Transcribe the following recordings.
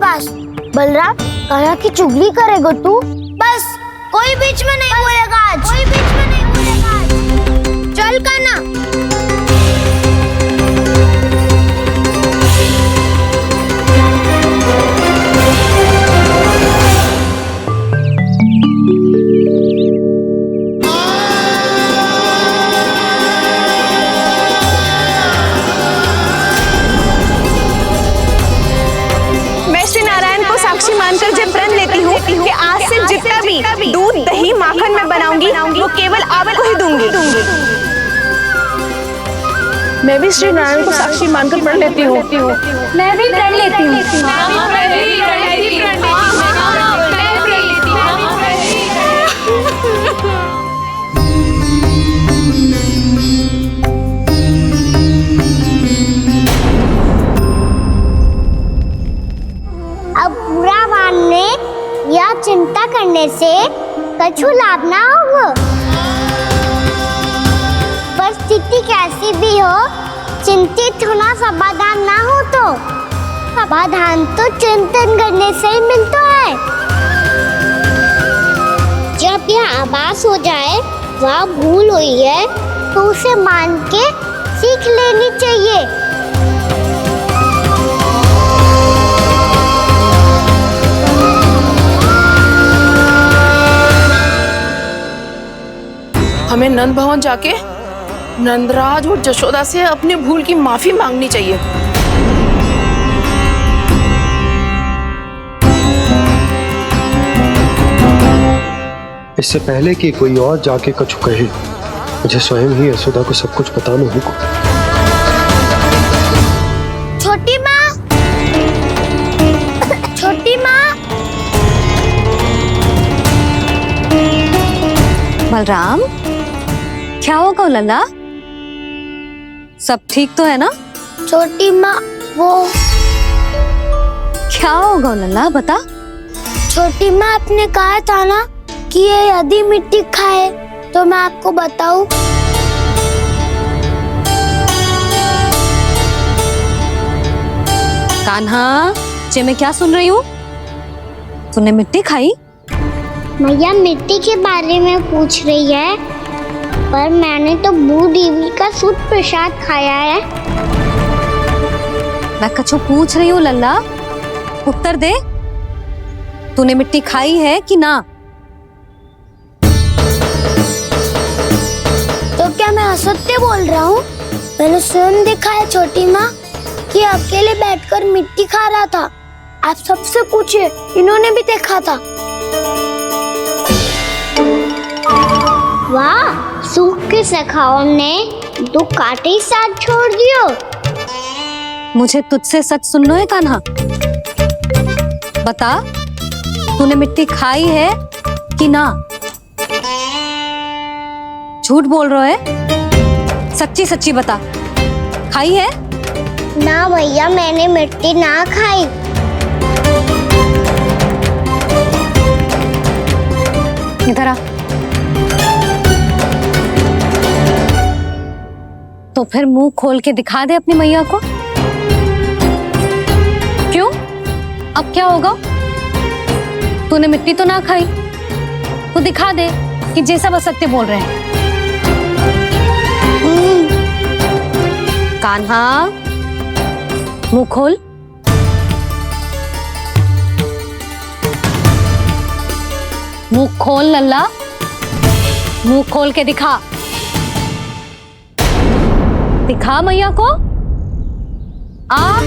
पास। बलराम, कान्हा की चुगली करेगा तू? बस, कोई बीच में नहीं बोलेगा आज। कोई बीच में नहीं बोलेगा आज। चल कान्हा। साक्षी मानकर जब प्रण लेती हूँ कि आज से जितना भी दूध दही माखन मैं बनाऊंगी वो केवल आपको ही दूंगी। मैं भी श्री नारायण को साक्षी मानकर प्रण लेती हूँ। मैं भी प्रण लेती हूँ। अब बुरा मानने या चिंता करने से कछु लाभ ना होगा। परिस्थिति कैसी भी हो, चिंतित होना समाधान ना हो तो समाधान तो चिंतन करने से ही मिलता है। जब यह आभास हो जाए वह भूल हुई है तो उसे मान के सीख लेनी चाहिए। हमें नंद भवन जाके नंदराज और जशोदा से अपनी भूल की माफी मांगनी चाहिए। इससे पहले कि कोई और जाके कछु कहे, मुझे स्वयं ही यशोदा को सब कुछ बताना होगा। छोटी माँ, छोटी माँ। बलराम, क्या होगा लल्ला? सब ठीक तो है ना? छोटी माँ, वो क्या होगा लल्ला, बता। छोटी माँ, आपने कहा था ना कि ये यदि मिट्टी खाए तो मैं आपको बताऊं। कान्हा, जे मैं क्या सुन रही हूँ? तूने मिट्टी खाई? मैया मिट्टी के बारे में पूछ रही है, पर मैंने तो भू देवी का शुद्ध प्रसाद खाया है। मैं कछु पूछ रही हूँ लल्ला, उत्तर दे। तूने मिट्टी खाई है कि ना? तो क्या मैं असत्य बोल रहा हूँ? मैंने स्वयं देखा है छोटी माँ कि अकेले बैठकर मिट्टी खा रहा था। आप सबसे पूछिए, इन्होंने भी देखा था। वाह, सूख के सखाओं ने दो कांटे ही साथ छोड़ दियो। मुझे तुझसे सच सुनना है कान्हा। बता, तूने मिट्टी खाई है कि ना? झूठ बोल रहा है, सच्ची सच्ची बता, खाई है? ना भैया, मैंने मिट्टी ना खाई। इधर आ। तो फिर मुंह खोल के दिखा दे अपनी मैया को। क्यों? अब क्या होगा? तूने मिट्टी तो ना खाई, तो दिखा दे कि जे सब असत्य बोल रहे हैं। कान्हा, मुंह खोल। मुंह खोल लल्ला, मुंह खोल के दिखा। दिखा मैया को। आ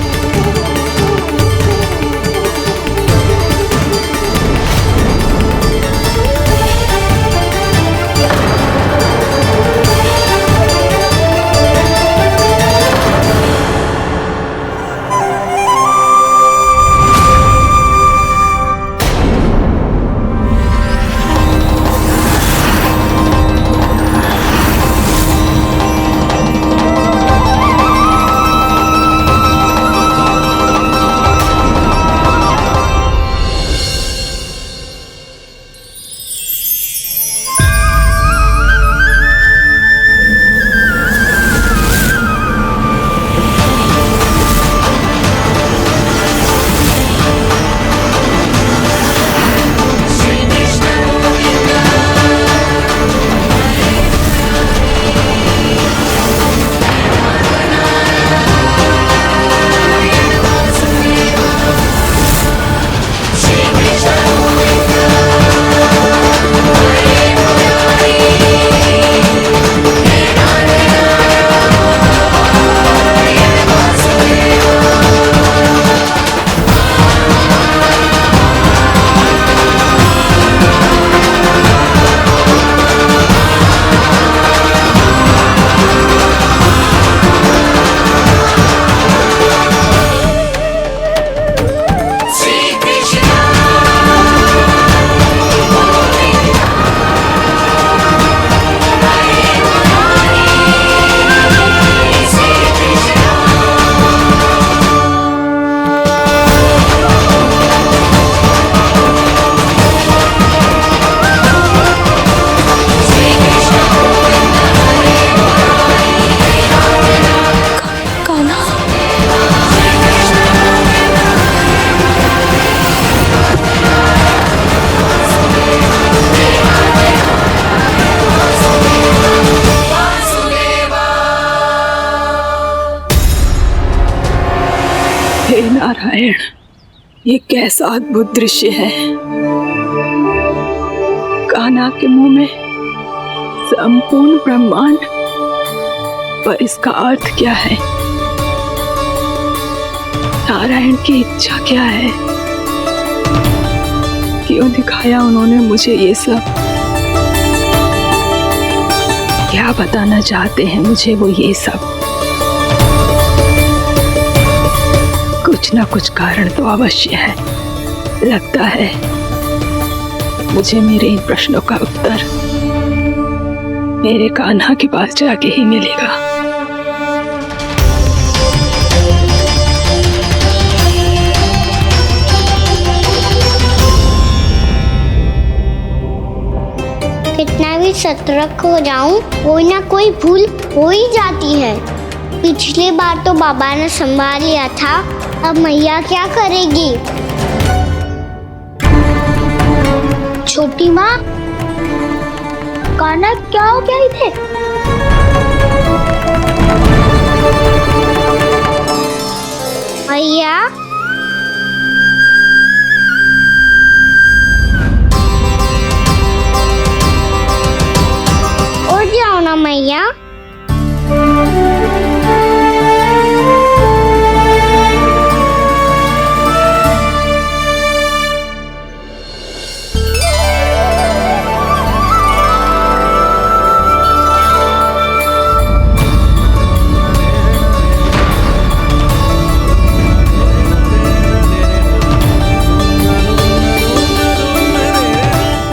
हे नारायण, ये कैसा अद्भुत दृश्य है। कान्हा के मुंह में संपूर्ण ब्रह्मांड, पर इसका अर्थ क्या है? नारायण की इच्छा क्या है? क्यों दिखाया उन्होंने मुझे ये सब? क्या बताना चाहते हैं मुझे वो ये सब? कुछ ना कुछ कारण तो अवश्य है। लगता है मुझे मेरे इन प्रश्नों का उत्तर मेरे कान्हा के पास जाके ही मिलेगा। कितना भी सतर्क हो जाऊं, कोई ना कोई भूल हो ही जाती है। पिछली बार तो बाबा ने संभाल लिया था, अब मैया क्या करेगी? छोटी माँ, कान्हा क्या हो गया इधर? मैया, उठ जाओ ना मैया।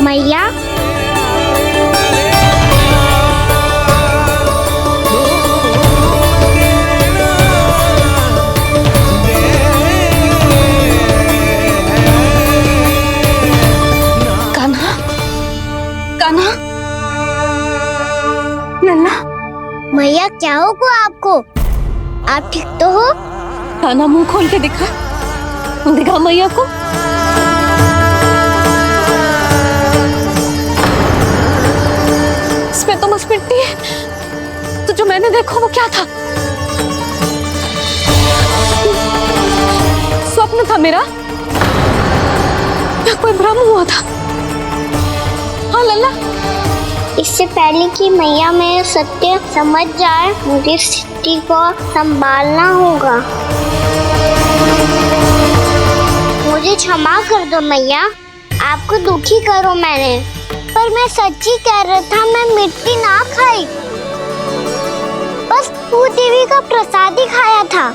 मैया, कान्हा, कान्हा, लल्ला, मैया क्या होगा आपको? आप ठीक तो हो? कान्हा मुंह खोल के दिखा, दिखा मैया को। इसमें तो बस मिट्टी है, तो जो मैंने देखा वो क्या था? स्वप्न था मेरा या कोई भ्रम हुआ था? हाँ लल्ला, इससे पहले कि मैया मेरे सत्य समझ जाए, मुझे स्थिति को संभालना होगा। मुझे क्षमा कर दो मैया, आपको दुखी करो मैंने, पर मैं सच्ची कह रहा था, मैं मिट्टी ना खाई, बस भूदेवी का प्रसाद ही खाया था।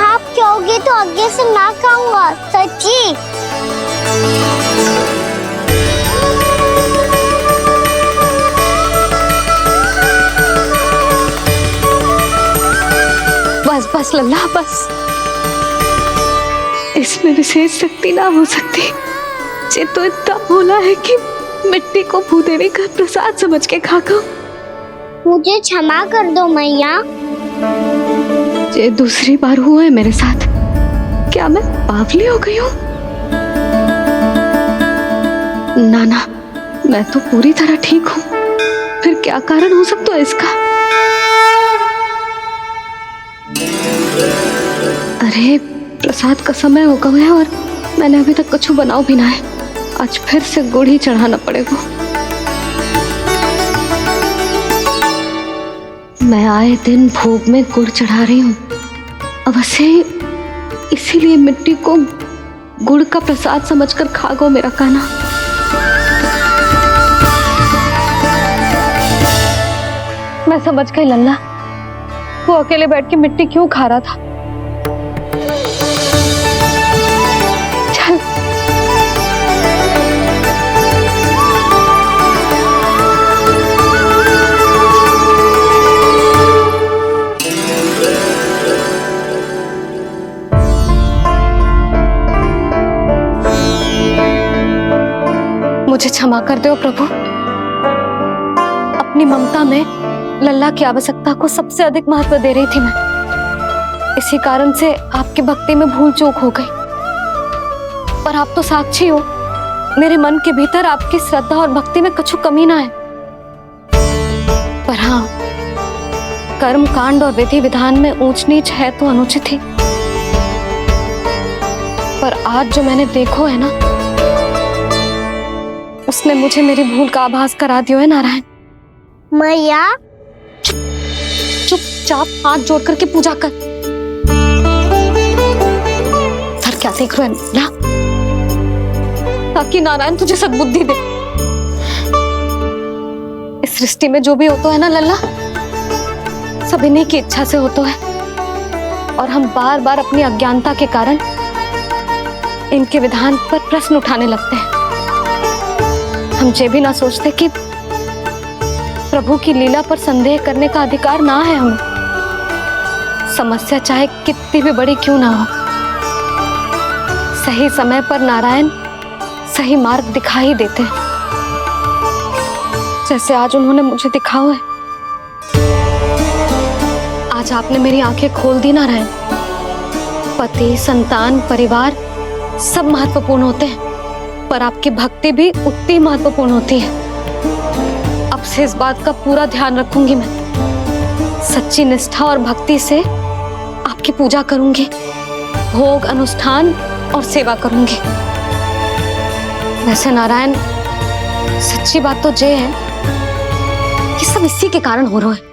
आप कहोगे तो आगे से ना खाऊंगा, सच्ची। बस बस लल्ला, बस। इसमें विशेष शक्ति ना हो सकती। ये तो इतना भोला है कि मिट्टी को भूदेवी का प्रसाद समझ के खा गया। मुझे क्षमा कर दो मैया। ये दूसरी बार हुआ है मेरे साथ। क्या मैं बावली हो गई हूँ? ना ना, मैं तो पूरी तरह ठीक हूँ। फिर क्या कारण हो सकता है इसका? अरे प्रसाद का समय हो गया है और मैंने अभी तक कुछ बनाओ भी ना है। आज फिर से गुड़ ही चढ़ाना पड़ेगा। मैं आए दिन भोग में गुड़ चढ़ा रही हूँ, अवश्य इसीलिए मिट्टी को गुड़ का प्रसाद समझकर खा गो मेरा कान्हा। मैं समझ गई लल्ला, वो अकेले बैठ के मिट्टी क्यों खा रहा था। चल मुझे क्षमा कर दो प्रभु। अपनी ममता में लल्ला की आवश्यकता को सबसे अधिक महत्व दे रही थी मैं। इसी कारण से आपकी भक्ति में भूल चूक हो गई। पर आप तो साक्षी हो, मेरे मन के भीतर आपकी श्रद्धा और भक्ति में कुछ कमी ना है। पर हाँ, कर्म कांड और विधि विधान में ऊंच नीच है तो अनुचित ही। पर आज जो मैंने देखो है ना, उसने मुझे मेरी भूल का आभास करा दियो है नारायण। मैया चुपचाप हाथ जोड़ करके पूजा कर। सर क्या देख रहे हैं ना, ताकि नारायण तुझे सद्बुद्धि दे। इस सृष्टि में जो भी होता है ना लल्ला, सब इन्हीं की इच्छा से होता है, और हम बार बार अपनी अज्ञानता के कारण इनके विधान पर प्रश्न उठाने लगते हैं। हम ये भी ना सोचते कि प्रभु की लीला पर संदेह करने का अधिकार ना है हमें। समस्या चाहे कितनी भी बड़ी क्यों ना हो, सही समय पर नारायण सही मार्ग दिखा ही देते हैं, जैसे आज उन्होंने मुझे दिखाओ है। आज आपने मेरी आंखें खोल दी नारायण। पति, संतान, परिवार सब महत्वपूर्ण होते हैं, पर आपकी भक्ति भी उतनी महत्वपूर्ण होती है। अब से इस बात का पूरा ध्यान रखूंगी मैं। सच्ची निष्ठा और भक्ति से आपकी पूजा करूंगी, भोग, अनुष्ठान और सेवा करूंगी। वैसे नारायण, सच्ची बात तो ये है कि सब इसी के कारण हो रहा है।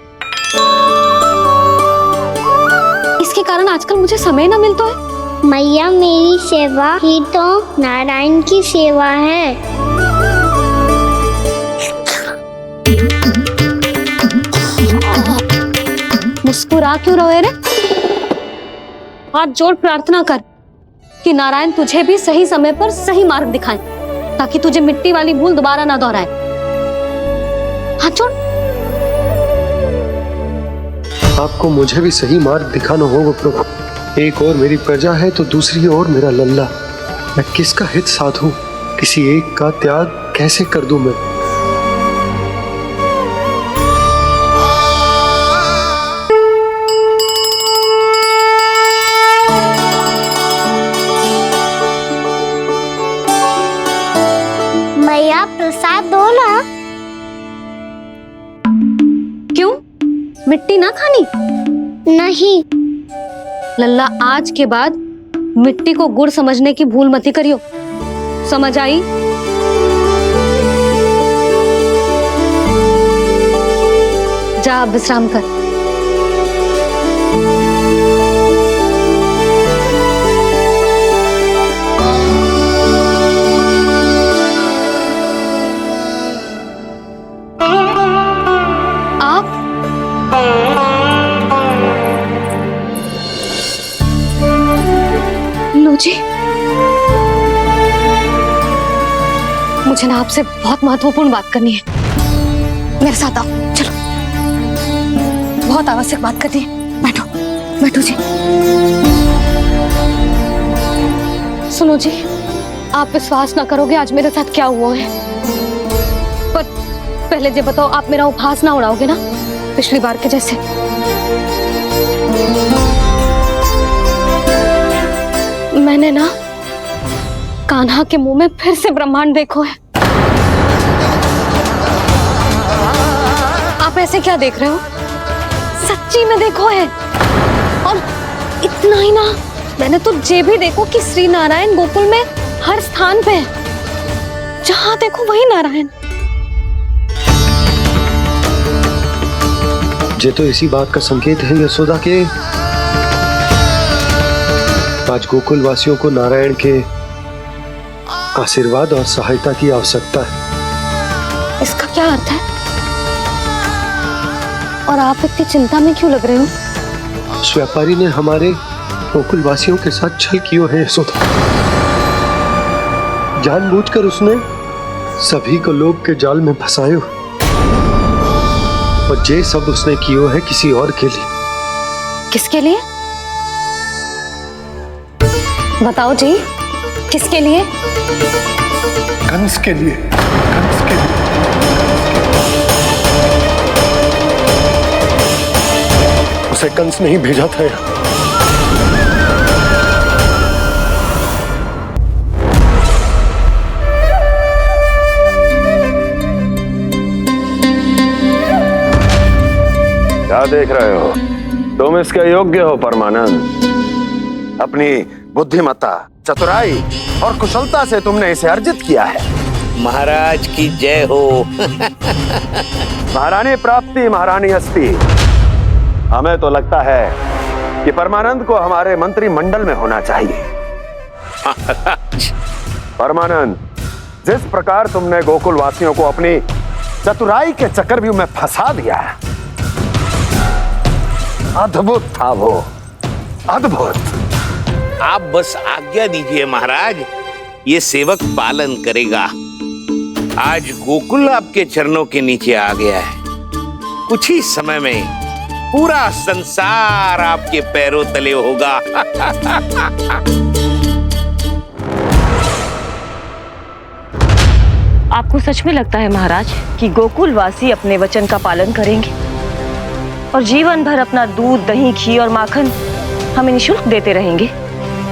इसके कारण आजकल मुझे समय ना मिलता है। मैया, मेरी सेवा ही तो नारायण की सेवा है। मुस्कुरा क्यों रहे रे? हाथ जोड़ प्रार्थना कर कि नारायण तुझे भी सही समय पर सही मार्ग दिखाएं, ताकि तुझे मिट्टी वाली भूल दोबारा ना दोहराए। हाथ जोड़। आपको मुझे भी सही मार्ग दिखाना होगा प्रभु। एक और मेरी प्रजा है तो दूसरी ओर मेरा लल्ला। मैं किसका हित साधूं, किसी एक का त्याग कैसे कर दूं मैं। मैया, प्रसाद दो ना। क्यों? मिट्टी ना खानी? नहीं। लल्ला, आज के बाद मिट्टी को गुड़ समझने की भूल मत करियो। समझ आई? जा विश्राम कर। आप लो जी, मुझे ना आपसे बहुत महत्वपूर्ण बात करनी है। मेरे साथ आओ, चलो। बहुत आवश्यक बात करनी है। बैठो, बैठो जी। सुनो जी, आप विश्वास ना करोगे आज मेरे साथ क्या हुआ है। पर पहले ये बताओ, आप मेरा उपहास ना उड़ाओगे ना, पिछली बार के जैसे? मैंने ना कान्हा के मुंह में फिर से ब्रह्मांड देखो है। आप ऐसे क्या देख रहे हो? सच्ची में देखो है। और इतना ही ना, मैंने तो ये भी देखो कि श्री नारायण गोकुल में हर स्थान पे है। जहां देखो वही नारायण। ये तो इसी बात का संकेत है यशोदा के आज गोकुल वासियों को नारायण के आशीर्वाद और सहायता की आवश्यकता है। इसका क्या अर्थ है? और आप इतनी चिंता में क्यों लग रहे हो? उस व्यापारी ने हमारे गोकुल वासियों के साथ छल किया है यशोदा। जानबूझकर उसने सभी को लोभ के जाल में फंसायो, और ये सब उसने किया है किसी और के लिए। किसके लिए? बताओ जी, किसके लिए? कंस के लिए। कंस के लिए। उसे कंस नहीं भेजा था यहाँ। क्या देख रहे हो? तुम इसके योग्य हो परमानंद। अपनी बुद्धिमत्ता, चतुराई और कुशलता से तुमने इसे अर्जित किया है। महाराज की जय हो। महारानी प्राप्ति महारानी हस्ती। हमें तो लगता है कि परमानंद को हमारे मंत्रिमंडल में होना चाहिए। परमानंद, जिस प्रकार तुमने गोकुल वासियों को अपनी चतुराई के चक्रव्यूह में फंसा दिया, अद्भुत था वो, अद्भुत। आप बस आज्ञा दीजिए महाराज, ये सेवक पालन करेगा। आज गोकुल आपके चरणों के नीचे आ गया है। कुछ ही समय में पूरा संसार आपके पैरों तले होगा। आपको सच में लगता है महाराज कि गोकुल वासी अपने वचन का पालन करेंगे और जीवन भर अपना दूध, दही, घी और माखन हमें निःशुल्क देते रहेंगे?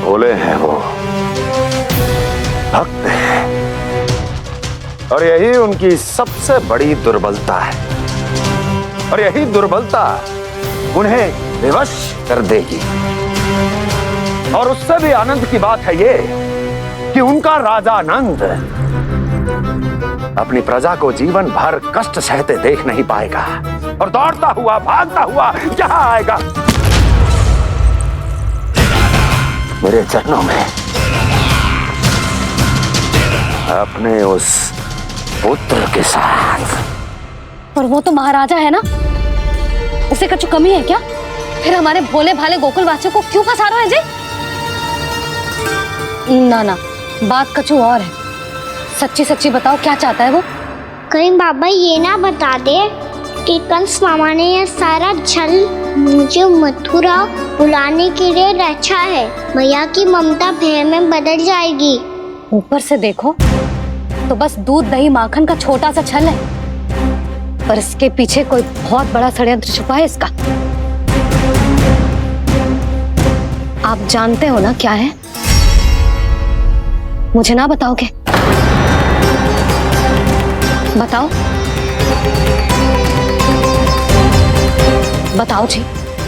भोले हैं वो, भक्त हैं, और यही उनकी सबसे बड़ी दुर्बलता है। और यही दुर्बलता उन्हें विवश कर देगी। और उससे भी आनंद की बात है ये कि उनका राजा नंद अपनी प्रजा को जीवन भर कष्ट सहते देख नहीं पाएगा और दौड़ता हुआ, भागता हुआ यहां आएगा मेरे चरणों में, अपने उस पुत्र के साथ। पर वो तो महाराजा है ना, उसे कुछ कमी है क्या? फिर हमारे भोले भाले गोकुल वासियों को क्यों फंसा रहे हैं जी? ना ना, बात कछु और है। सच्ची सच्ची बताओ, क्या चाहता है वो? कहीं बाबा ये ना बता दे कि कंस मामा ने यह सारा छल मुझे मथुरा बुलाने के लिए रचा है। मैया की ममता भय में बदल जाएगी। ऊपर से देखो तो बस दूध, दही, माखन का छोटा सा छल है, पर इसके पीछे कोई बहुत बड़ा षड्यंत्र छुपा है इसका। आप जानते हो ना क्या है? मुझे ना बताओगे? बताओ बताओ जी।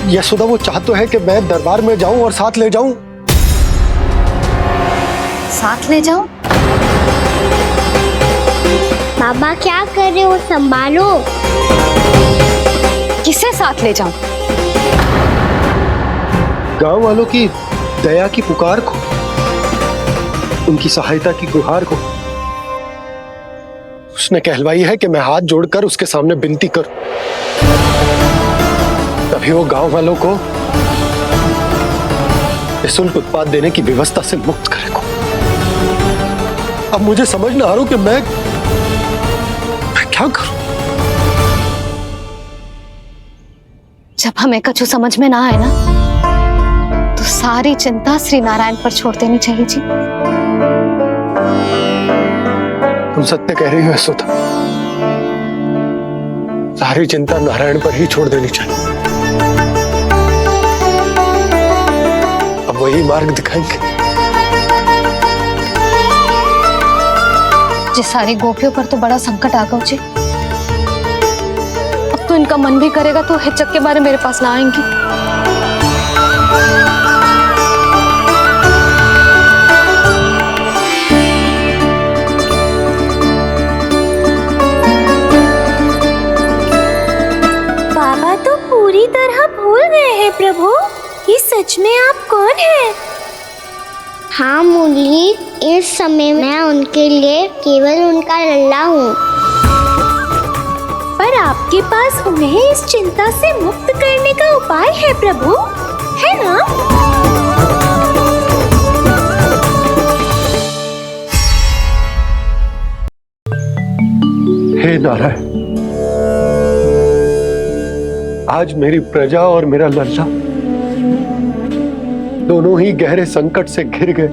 यशोदा, वो चाह तो है कि मैं दरबार में जाऊं और साथ ले जाऊं। साथ ले जाओ? बाबा क्या कर रहे हो, संभालो। किसे साथ ले जाऊं? गांव वालों की दया की पुकार को, उनकी सहायता की गुहार को। उसने कहलवाई है कि मैं हाथ जोड़कर उसके सामने विनती करूं, तभी वो गांव वालों को निःशुल्क उत्पाद देने की व्यवस्था से मुक्त करेगा। अब मुझे समझ ना आ रहा कि मैं क्या करूं। जब हमें कछु समझ में ना आए ना, तो सारी चिंता श्री नारायण पर छोड़ देनी चाहिए जी। तुम सत्य कह रही हो यशोदा, सारी चिंता नारायण पर ही छोड़ देनी चाहिए। अब वही मार्ग दिखाएंगे। जी सारी गोपियों पर तो बड़ा संकट आ गया जी। अब तो इनका मन भी करेगा तो हिचक के बारे मेरे पास ना आएंगी। बाबा तो पूरी तरह भूल गए हैं प्रभु, ये सच में आप कौन हैं? हाँ मुरली, इस समय मैं उनके लिए केवल उनका लल्ला हूँ। पर आपके पास उन्हें इस चिंता से मुक्त करने का उपाय है प्रभु, है ना? हे नारायण, आज मेरी प्रजा और मेरा लल्ला दोनों ही गहरे संकट से घिर गए।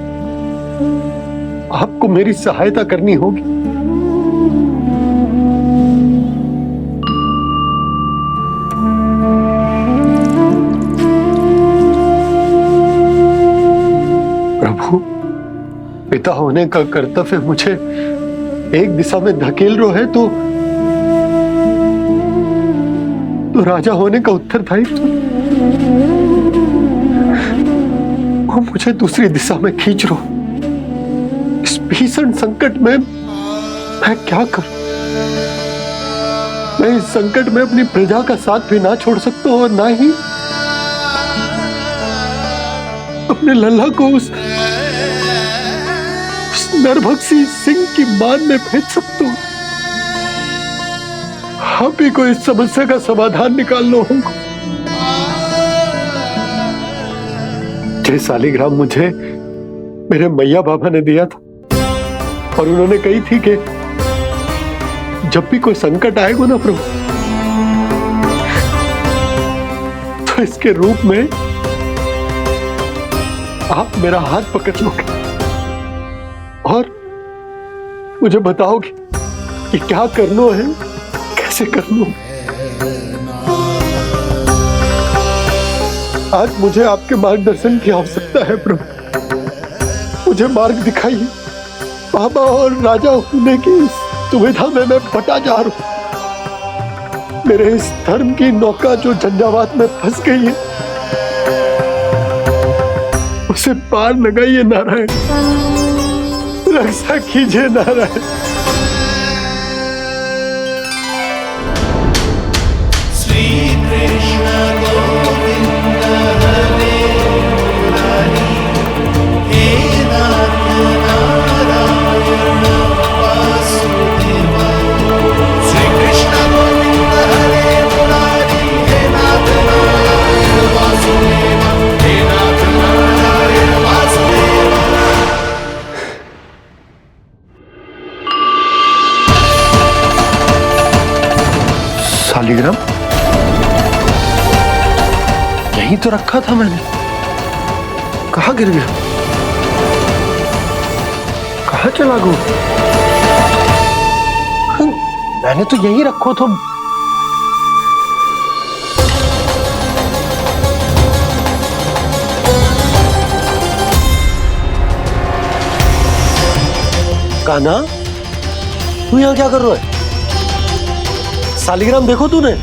आपको मेरी सहायता करनी होगी। प्रभु, पिता होने का कर्तव्य मुझे एक दिशा में धकेल रहा है तो राजा होने का उत्तरदायित्व क्यों मुझे दूसरी दिशा में खींच रहे हो? इस भीषण संकट में मैं क्या करूं? मैं इस संकट में अपनी प्रजा का साथ भी ना छोड़ सकता हूं और ना ही अपने लल्ला को उस नरभक्षी सिंह की मान में भेज सकता हूं। आप ही को इस समस्या का समाधान निकालना होगा। ये शालिग्राम मुझे मेरे मैया बाबा ने दिया था और उन्होंने कही थी कि जब भी कोई संकट आएगा ना प्रभु, तो इसके रूप में आप मेरा हाथ पकड़ लोगे और मुझे बताओगे कि क्या करना है, कैसे करना है। आज मुझे आपके मार्गदर्शन की आवश्यकता है प्रभु। मुझे मार्ग दिखाइए। बाबा और राजा होने की इस दुविधा में मैं बटा जा रहा हूं। मेरे इस धर्म की नौका जो झंझावात में फंस गई है, उसे पार लगाइए नारायण, रक्षा कीजिए नारायण। शालिग्राम यहीं तो रखा था मैंने, कहाँ गिर गया? कहाँ चला गया? मैंने तो यहीं रखो तो। कान्हा, तू यहाँ क्या कर रहा है? शालिग्राम देखो तूने?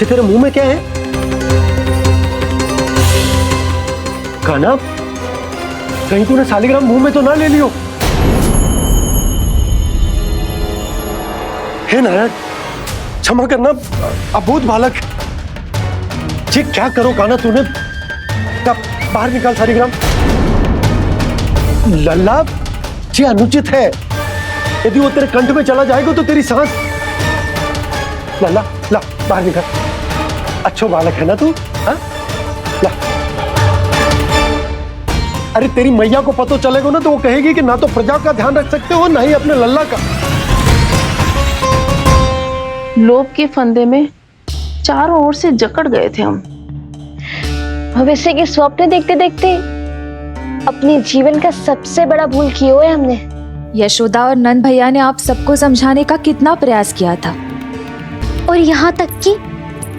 तेरे मुंह में क्या है? कान्हा, कहीं तूने शालिग्राम मुंह में तो ना ले लियो? हे नारायण, क्षमा करना, अबोध बालक। ये क्या करो कान्हा तूने? बाहर निकाल शालिग्राम। लल्ला, ये अनुचित है। यदि वो तेरे कंठ में चला जाएगा तो तेरी सांस। लल्ला, ला बाहर निकाल। अच्छो बालक है ना तू? हाँ? ला। अरे तेरी मैया को पता चलेगा ना तो वो कहेगी कि ना तो प्रजा का ध्यान रख सकते हो ना ही अपने लल्ला का। लोभ के फंदे में चारों ओर से जकड़ गए थे हम। भविष्य के स्वप्न देखते देखते अपने जीवन का सबसे बड़ा भूल किया है हमने। यशोदा और नंद भैया ने आप सबको समझाने का कितना प्रयास किया था, और यहाँ तक कि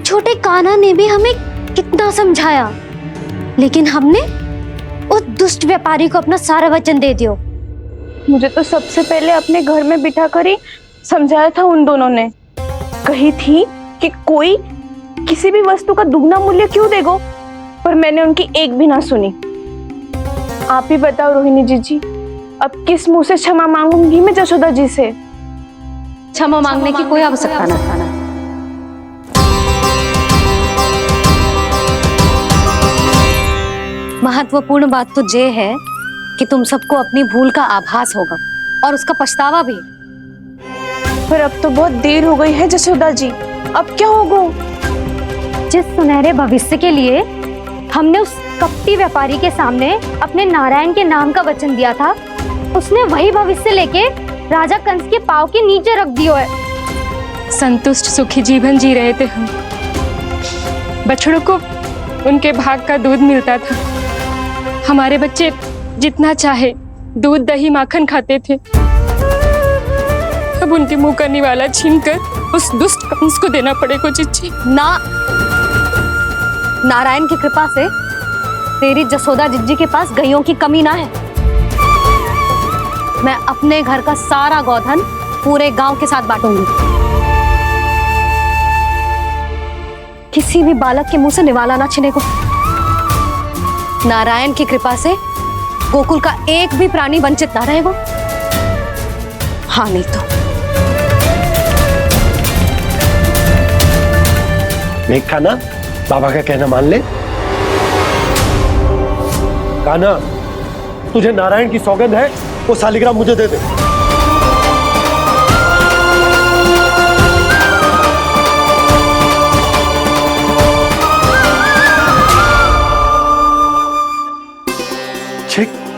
छोटे कान्हा ने भी हमें कितना समझाया, लेकिन हमने उस दुष्ट व्यापारी को अपना सारा वचन दे दिया। मुझे तो सबसे पहले अपने घर में बिठा कर ही समझाया था उन दोनों ने। कही थी कि कोई किसी भी वस्तु का दुगना मूल्य क्यों देगा, पर मैंने उनकी एक भी ना सुनी। आप ही बताओ रोहिणी जी, अब किस मुंह से क्षमा मांगूंगी मैं जशोदा जी से? क्षमा मांगने की कोई आवश्यकता न था। महत्वपूर्ण बात तो ये है कि तुम सबको अपनी भूल का आभास होगा और उसका पछतावा भी। पर अब तो बहुत देर हो गई है जशोदा जी, अब क्या होगा? जिस सुनहरे भविष्य के लिए हमने उस कपटी व्यापारी के सामने अपने नारायण के नाम का वचन दिया था, उसने वही भविष्य लेके राजा कंस के पांव के नीचे रख दिया है। संतुष्ट सुखी जीवन जी रहे थे हम। बछड़ों को उनके भाग का दूध मिलता था। हमारे बच्चे जितना चाहे दूध दही माखन खाते थे। अब उनके मुंह का निवाला छीनकर उस दुष्ट कंस को देना पड़ेगा चिच्ची। ना, नारायण की कृपा से तेरी जसोदा जिज्जी के पास गइयों की कमी ना है। अपने घर का सारा गोधन पूरे गांव के साथ बांटूंगी। किसी भी बालक के मुंह से निवाला ना छिने को। नारायण की कृपा से गोकुल का एक भी प्राणी वंचित ना रहेगा। हाँ नहीं तो मेघ कान्हा, बाबा का कहना मान ले। कान्हा, तुझे नारायण की सौगंध है, वो शालिग्राम मुझे दे दे।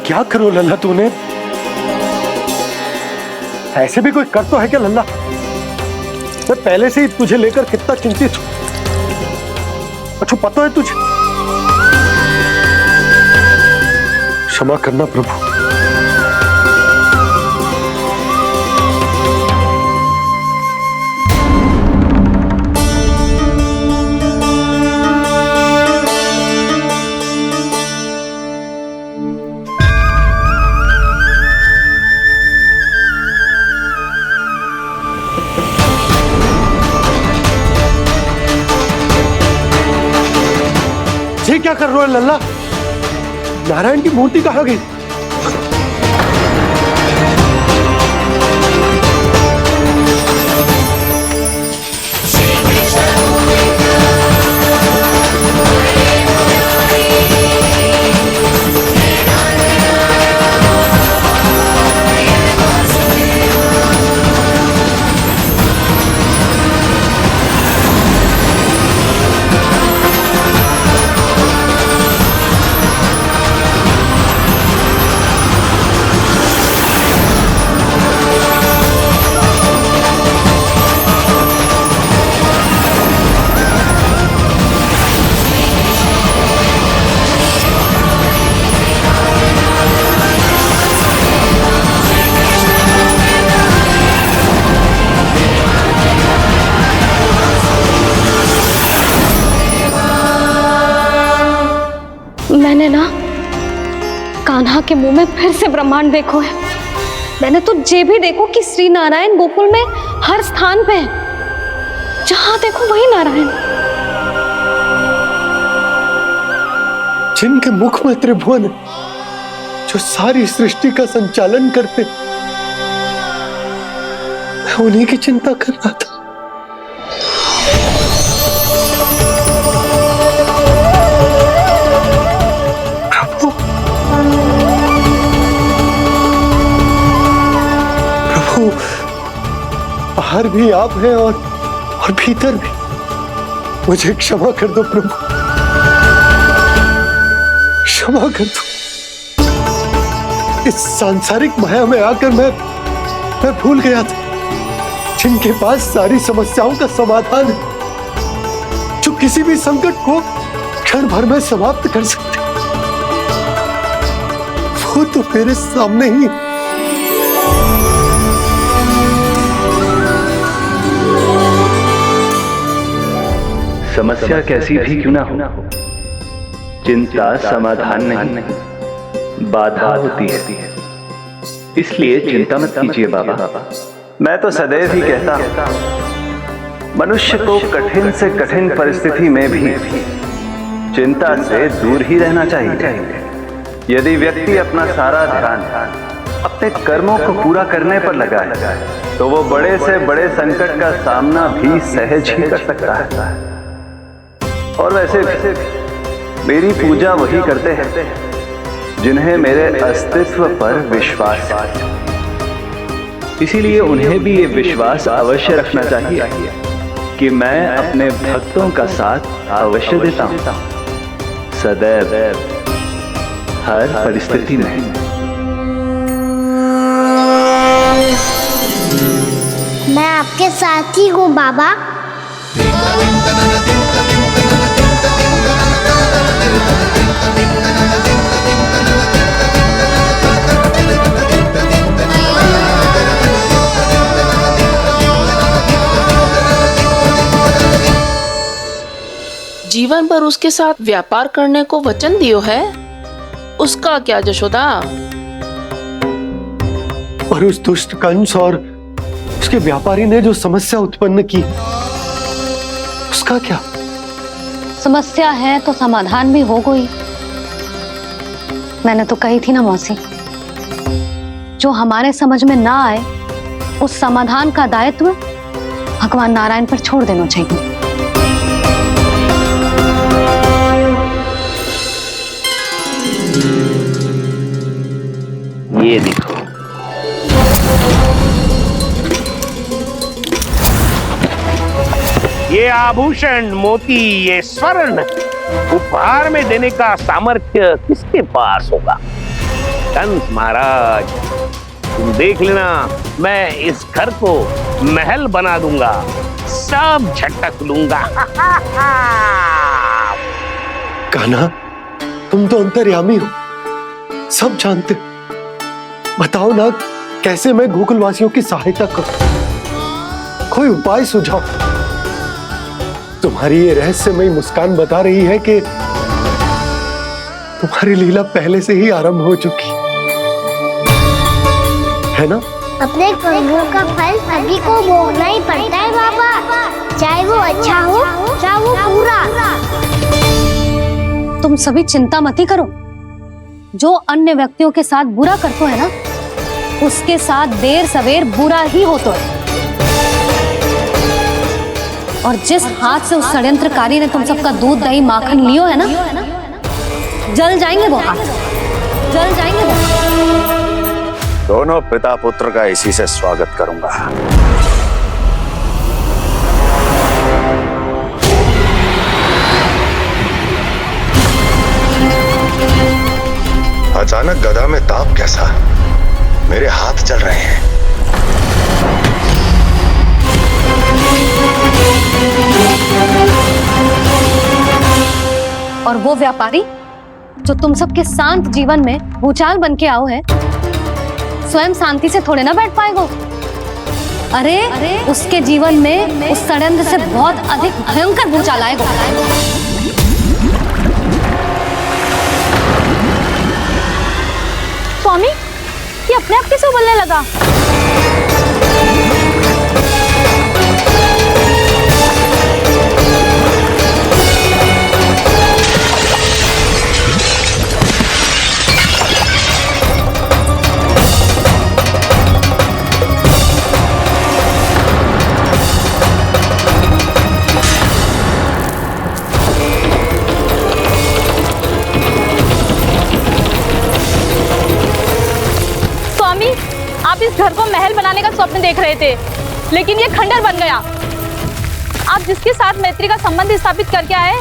क्या करो लल्ला तूने? ऐसे भी कोई कर तो है क्या लल्ला? मैं पहले से ही तुझे लेकर कितना चिंतित हूं। अच्छा पता है तुझे? क्षमा करना प्रभु। ये क्या कर रहे हो लल्ला? नारायण की मूर्ति कहाँ गई? मैंने ना कान्हा के मुंह में फिर से ब्रह्मांड देखो है। मैंने तो ये भी देखो कि श्री नारायण गोकुल में हर स्थान पे है। जहां देखो वही नारायण। जिनके मुख में त्रिभुवन है, जो सारी सृष्टि का संचालन करते, मैं उन्हीं की चिंता कर रहा था। बाहर भी आप हैं और भीतर भी। मुझे क्षमा कर दो प्रभु, क्षमा कर दो। इस सांसारिक माया में आकर मैं भूल गया था जिनके पास सारी समस्याओं का समाधान है, जो किसी भी संकट को क्षण भर में समाप्त कर सकते, वो तो मेरे सामने ही। समस्या कैसी भी क्यों ना हो, चिंता समाधान नहीं, बाधा होती है। इसलिए चिंता मत कीजिए बाबा। मैं तो सदैव ही कहता हूं, मनुष्य को कठिन से कठिन परिस्थिति में भी चिंता से दूर ही रहना चाहिए। यदि व्यक्ति अपना सारा ध्यान अपने कर्मों को पूरा करने पर लगाए, तो वो बड़े से बड़े संकट का सामना भी सहज ही कर सकता है। और वैसे भी मेरी पूजा वही करते हैं जिन्हें मेरे अस्तित्व पर विश्वास है। इसीलिए उन्हें भी ये विश्वास अवश्य रखना चाहिए कि मैं अपने भक्तों का साथ अवश्य देता हूं, सदैव हर परिस्थिति में। मैं आपके साथ ही हूँ बाबा। जीवन भर उसके साथ व्यापार करने को वचन दियो है, उसका क्या जशोदा? पर उस दुष्ट कंस और उसके व्यापारी ने जो समस्या उत्पन्न की, उसका क्या? समस्या है तो समाधान भी हो गई। मैंने तो कही थी ना मौसी, जो हमारे समझ में ना आए उस समाधान का दायित्व भगवान नारायण पर छोड़ देना चाहिए। ये देखो, ये आभूषण, मोती, ये स्वर्ण उपहार में देने का सामर्थ्य किसके पास होगा? कंस महाराज, तुम देख लेना, मैं इस घर को महल बना दूंगा, सब झटक लूंगा। कान्हा, तुम तो अंतर्यामी हो, सब जानते हो। बताओ ना, कैसे मैं गोकुलवासियों की सहायता करूं? कोई उपाय सुझाओ। तुम्हारी ये रहस्यमयी मुस्कान बता रही है कि तुम्हारी लीला पहले से ही आरंभ हो चुकी है ना? अपने कर्मों का फल सभी को भोगना ही पड़ता है बाबा, चाहे वो अच्छा हो चाहे वो बुरा। तुम सभी चिंता मत ही करो। जो अन्य व्यक्तियों के साथ बुरा करते है ना, उसके साथ देर सवेर बुरा ही होता है। और जिस हाथ से उस षड्यंत्रकारी ने तुम सबका दूध दही माखन लियो है ना, जल जाएंगे वो हाथ, जल जाएंगे वो हाथ। दोनों पिता पुत्र का इसी से स्वागत करूंगा। अचानक गदा में ताप कैसा? मेरे हाथ चल रहे हैं। और वो व्यापारी जो तुम सबके शांत जीवन में भूचाल बन के आओ है, स्वयं शांति से थोड़े ना बैठ पाएगा। अरे उसके जीवन में उस षड्यंत्र से बहुत अधिक भयंकर भूचाल आएगा। स्वामी, ये अपने आप कैसे उबलने लगा? आप इस घर को महल बनाने का स्वप्न देख रहे थे, लेकिन ये खंडर बन गया। आप जिसके साथ मैत्री का संबंध स्थापित करके आए,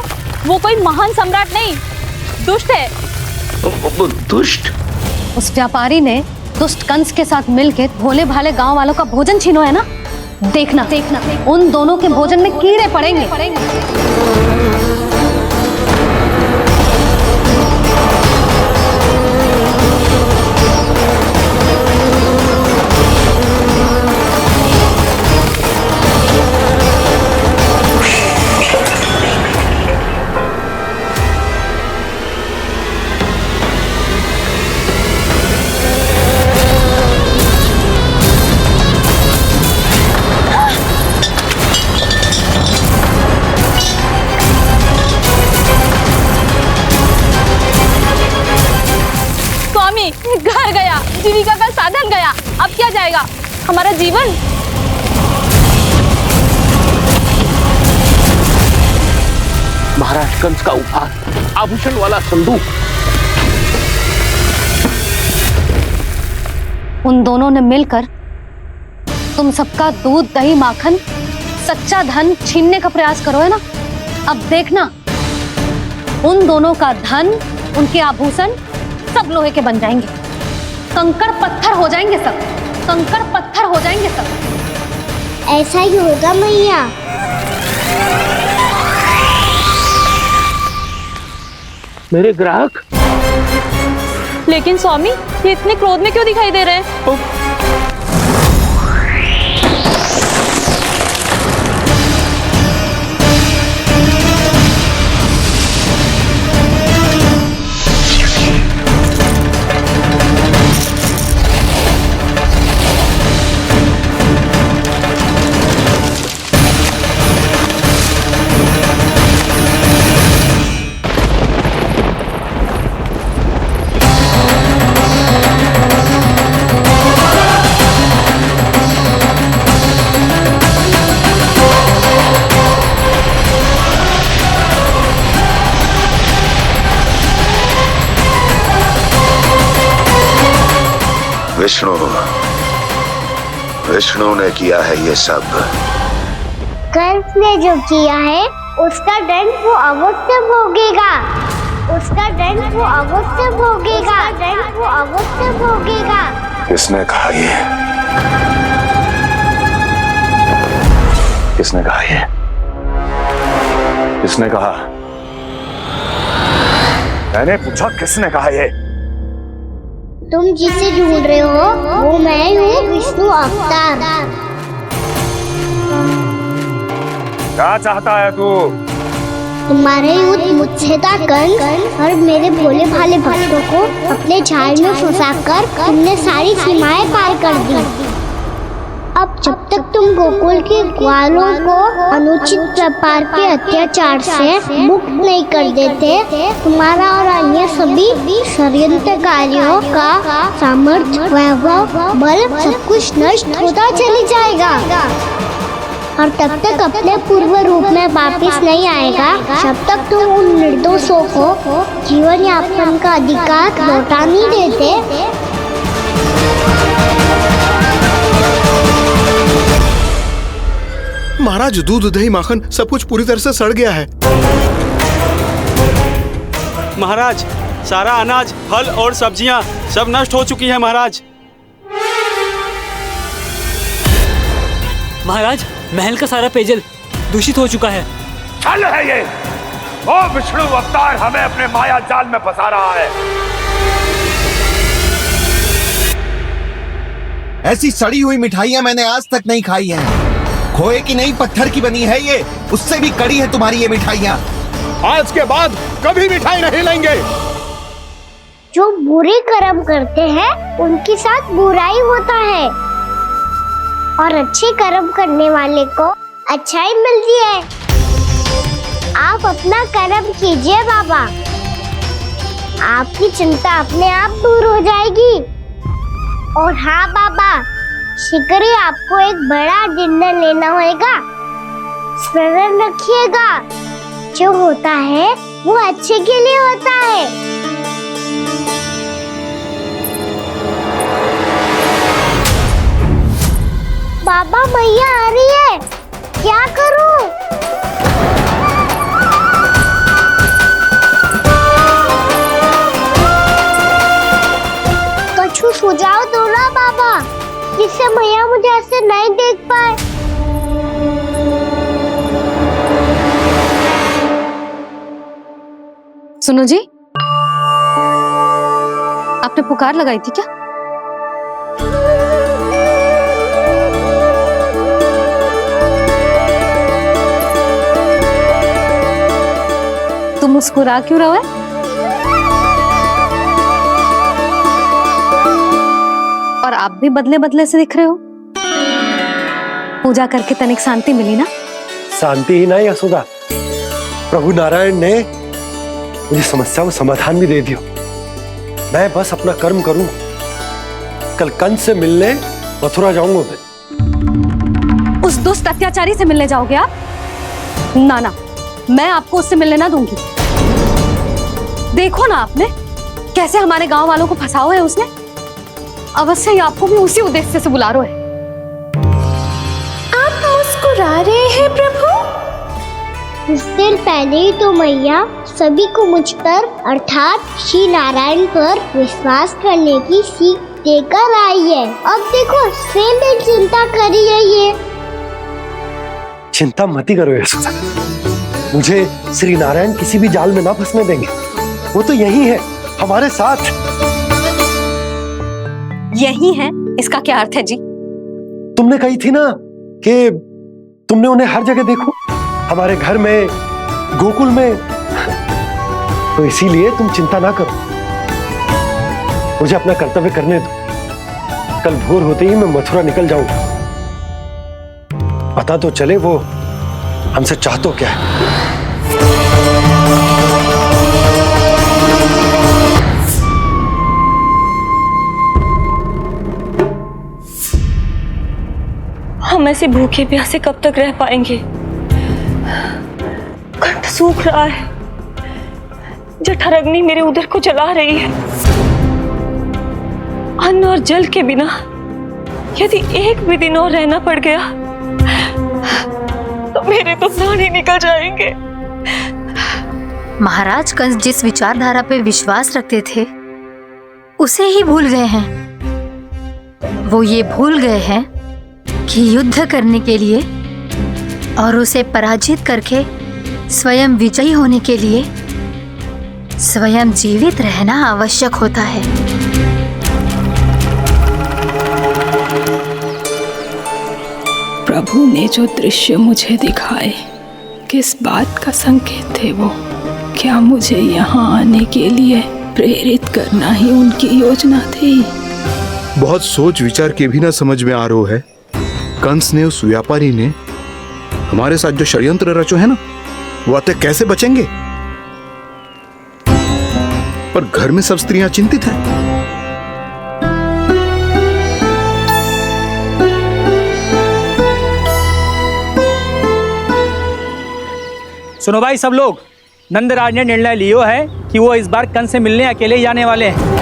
वो कोई महान सम्राट नहीं, दुष्ट है। दुष्ट? उस व्यापारी ने दुष्ट कंस के साथ मिलकर भोले भाले गांव वालों का भोजन छीनो है ना। देखना देखना, उन दोनों के भोजन में कीड़े पड़ेंगे। घर गया, जीविका का साधन गया, अब क्या जाएगा हमारा जीवन? महाराज कंस का उपहार, आभूषण वाला संदूक। उन दोनों ने मिलकर तुम सबका दूध दही माखन सच्चा धन छीनने का प्रयास करो है ना। अब देखना, उन दोनों का धन, उनके आभूषण सब लोहे के बन जाएंगे, कंकड़ पत्थर हो जाएंगे सब, कंकड़ पत्थर हो जाएंगे सब। ऐसा ही होगा मैया। मेरे ग्राहक? लेकिन स्वामी, ये इतने क्रोध में क्यों दिखाई दे रहे हैं? विष्णु ने किया है ये सब। कंस ने जो किया है उसका दंड वो अवश्य भोगेगा। उसका दंड वो अवश्य भोगेगा। दंड वो अवश्य भोगेगा। किसने कहा ये? किसने कहा ये? किसने कहा? मैंने पूछा किसने कहा ये? तुम जिसे ढूंढ रहे हो वो मैं हूँ, विष्णु अवतार। क्या चाहता है तू? तुम्हारे युद्ध मुझसे था कंस, और मेरे भोले भाले भक्तों को अपने जाल में फंसाकर तुमने सारी सीमाएं पार कर दी। अब जब तक तुम गोकुल के ग्वालों को अनुचित प्रकार के अत्याचार से मुक्त नहीं कर देते, तुम्हारा और अन्य सभी षड्यंत्रकारियों का सामर्थ्य, वैभव, बल सब कुछ नष्ट होता चली जाएगा। और तब तक अपने पूर्व रूप में वापस नहीं आएगा जब तक तुम उन निर्दोषों को जीवन यापन का अधिकार लौटा नहीं देते। महाराज, दूध दही माखन सब कुछ पूरी तरह से सड़ गया है। महाराज, सारा अनाज, फल और सब्जियां सब नष्ट हो चुकी है महाराज। महाराज, महल का सारा पेयजल दूषित हो चुका है। छल है ये। वो विष्णु अवतार हमें अपने माया जाल में फंसा रहा है। ऐसी सड़ी हुई मिठाइयां मैंने आज तक नहीं खाई हैं। खोए की नहीं, पत्थर की बनी है ये, उससे भी कड़ी है तुम्हारी ये मिठाइयां। आज के बाद कभी मिठाई नहीं लेंगे। जो बुरे कर्म करते हैं उनके साथ बुराई होता है, और अच्छे कर्म करने वाले को अच्छाई मिलती है। आप अपना कर्म कीजिए बाबा, आपकी चिंता अपने आप दूर हो जाएगी। और हाँ बाबा, शीघ्र ही आपको एक बड़ा डिनर लेना होगा। स्मरण रखिएगा, जो होता है वो अच्छे के लिए होता है। बाबा, मैया आ रही है, क्या करूं? कछु सुझाव दो ना बाबा, जिससे मैया मुझे ऐसे नहीं देख पाए। सुनो जी, आपने पुकार लगाई थी क्या? तुम मुस्कुरा क्यों रहे हो? और आप भी बदले बदले से दिख रहे हो। पूजा करके तनिक शांति मिली ना? शांति ही नहीं यशोदा, प्रभु नारायण ने मुझे समस्या को समाधान भी दे दिया। मैं बस अपना कर्म करूं। कल कंस से मिलने मथुरा जाऊंगा मैं। उस दुष्ट अत्याचारी से मिलने जाओगे आप? ना ना, मैं आपको उससे मिलने ना दूंगी। देखो ना आपने कैसे हमारे गांव वालों को फंसाओ है उसने। अवश्य ही आपको भी उसी उद्देश्य से बुला रहा है। आप मुस्कुरा रहे हैं प्रभु? कुछ देर पहले ही तो मैया सभी को मुझ पर अर्थात श्री नारायण पर विश्वास करने की सीख देकर आई है। अब देखो स्वयं भी चिंता करी है ये। चिंता मत करो यशोदा, मुझे श्री नारायण किसी भी जाल में ना फंसने देंगे। वो तो यही है हमारे साथ। यही है, इसका क्या अर्थ है जी? तुमने कही थी ना कि तुमने उन्हें हर जगह देखो, हमारे घर में, गोकुल में। तो इसीलिए तुम चिंता ना करो, मुझे अपना कर्तव्य करने दो। कल भोर होते ही मैं मथुरा निकल जाऊंगा। पता तो चले वो हमसे चाहतो क्या है। हम ऐसे भूखे प्यासे कब तक रह पाएंगे? कंठ सूख रहा है, जठराग्नि मेरे उदर को जला रही है। अन्न और जल के बिना यदि एक भी दिन और रहना पड़ गया तो मेरे तो प्राण ही निकल जाएंगे। महाराज कंस जिस विचारधारा पे विश्वास रखते थे उसे ही भूल गए हैं। वो ये भूल गए हैं कि युद्ध करने के लिए और उसे पराजित करके स्वयं विजयी होने के लिए स्वयं जीवित रहना आवश्यक होता है। प्रभु ने जो दृश्य मुझे दिखाए किस बात का संकेत थे वो? क्या मुझे यहाँ आने के लिए प्रेरित करना ही उनकी योजना थी? बहुत सोच विचार के भी ना समझ में आ रहा है। कंस ने, उस व्यापारी ने हमारे साथ जो षड्यंत्र रचो है ना, वो आते कैसे बचेंगे? पर घर में सब स्त्रियां चिंतित हैं। सुनो भाई सब लोग, नंदराज ने निर्णय लियो है कि वो इस बार कंस से मिलने अकेले ही जाने वाले हैं।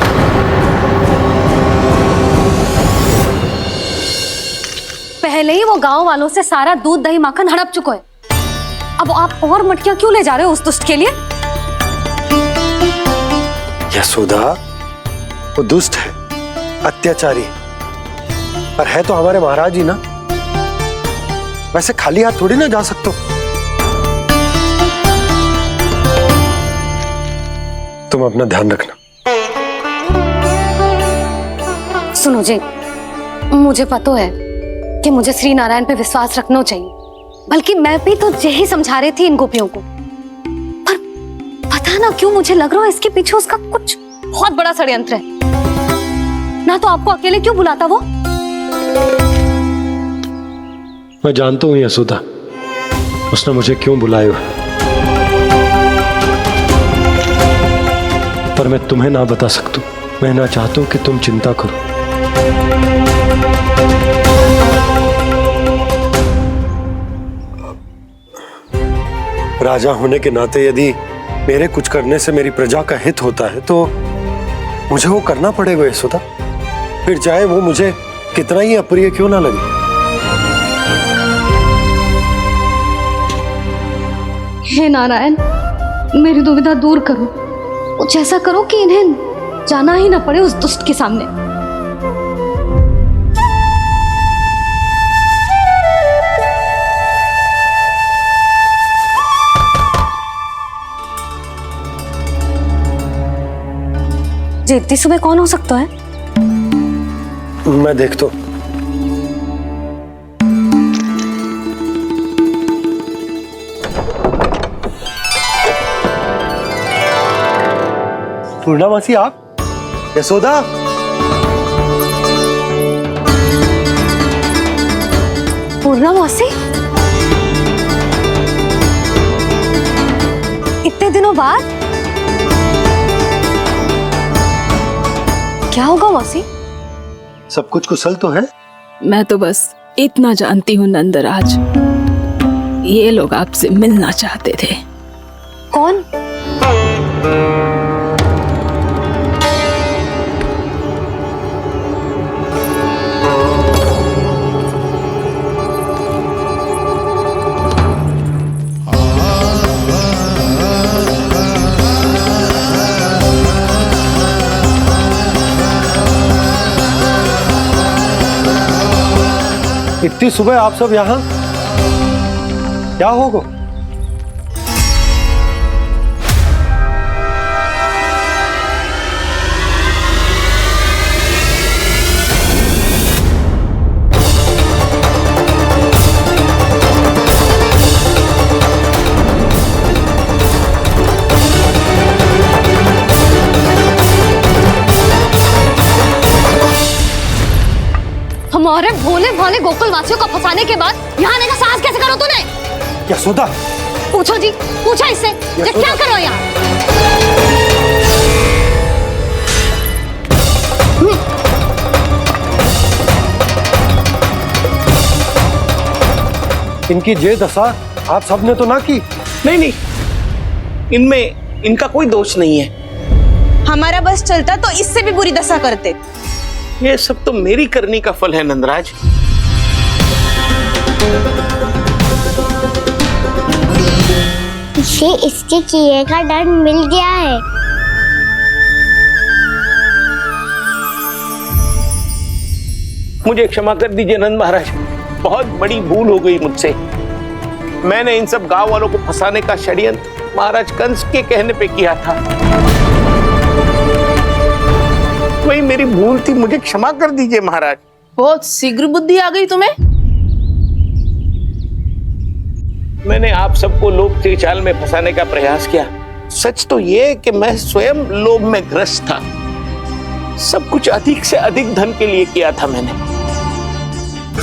पहले ही वो गांव वालों से सारा दूध दही माखन हड़प चुका है। अब आप और मटकियां क्यों ले जा रहे हो उस दुष्ट के लिए? यशोदा, वो दुष्ट है, अत्याचारी, पर है तो हमारे महाराज ही ना। वैसे खाली हाथ थोड़ी ना जा सकते हो। तुम अपना ध्यान रखना। सुनो जी, मुझे पता है कि मुझे श्री नारायण पे विश्वास रखना चाहिए, बल्कि मैं भी तो यही समझा रही थी इन गोपियों को। पर पता ना क्यों मुझे लग रहा है इसके पीछे उसका कुछ बहुत बड़ा षड्यंत्र है। ना तो आपको अकेले क्यों बुलाता वो? मैं जानता हूँ यशोदा, उसने मुझे क्यों बुलाया है, पर मैं तुम्हें ना बता सकता। मैं ना चाहता हूं कि तुम चिंता करो। राजा होने के नाते यदि मेरे कुछ करने से मेरी प्रजा का हित होता है तो मुझे वो करना पड़ेगा यशोदा, फिर चाहे वो मुझे कितना ही अप्रिय क्यों ना लगे। हे नारायण, मेरी दुविधा दूर करो। कुछ ऐसा करो कि इन्हें जाना ही ना पड़े उस दुष्ट के सामने। जी इतनी सुबह कौन हो सकता है? मैं देखता हूं। पूर्णामासी, आप? यशोदा, पूर्णामासी, इतने दिनों बाद? क्या होगा मौसी? सब कुछ कुशल तो है? मैं तो बस इतना जानती हूँ नंदराज, ये लोग आपसे मिलना चाहते थे। कौन? इतनी सुबह आप सब यहाँ? क्या होगा? हमारे भोले भाले गोकुल वासियों को फंसाने के बाद यहाँ आने का साहस कैसे करो तूने? यशोदा, पूछो जी, पूछा इससे ये क्या करो यहाँ? इनकी ये दशा आप सबने तो ना की? नहीं नहीं, इनमें इनका कोई दोष नहीं है। हमारा बस चलता तो इससे भी बुरी दशा करते। ये सब तो मेरी करनी का फल है नंदराज। इसे इसके किए का दंड मिल गया है। मुझे क्षमा कर दीजिए नंद महाराज, बहुत बड़ी भूल हो गई मुझसे। मैंने इन सब गांव वालों को फंसाने का षड्यंत्र महाराज कंस के कहने पे किया था। वही मेरी भूल थी, मुझे क्षमा कर दीजिए महाराज। बहुत शीघ्र बुद्धि आ गई तुम्हें। मैंने आप सबको लोभ के चाल में फंसाने का प्रयास किया। सच तो ये कि मैं स्वयं लोभ में ग्रस्त था। सब कुछ अधिक से अधिक धन के लिए किया था मैंने।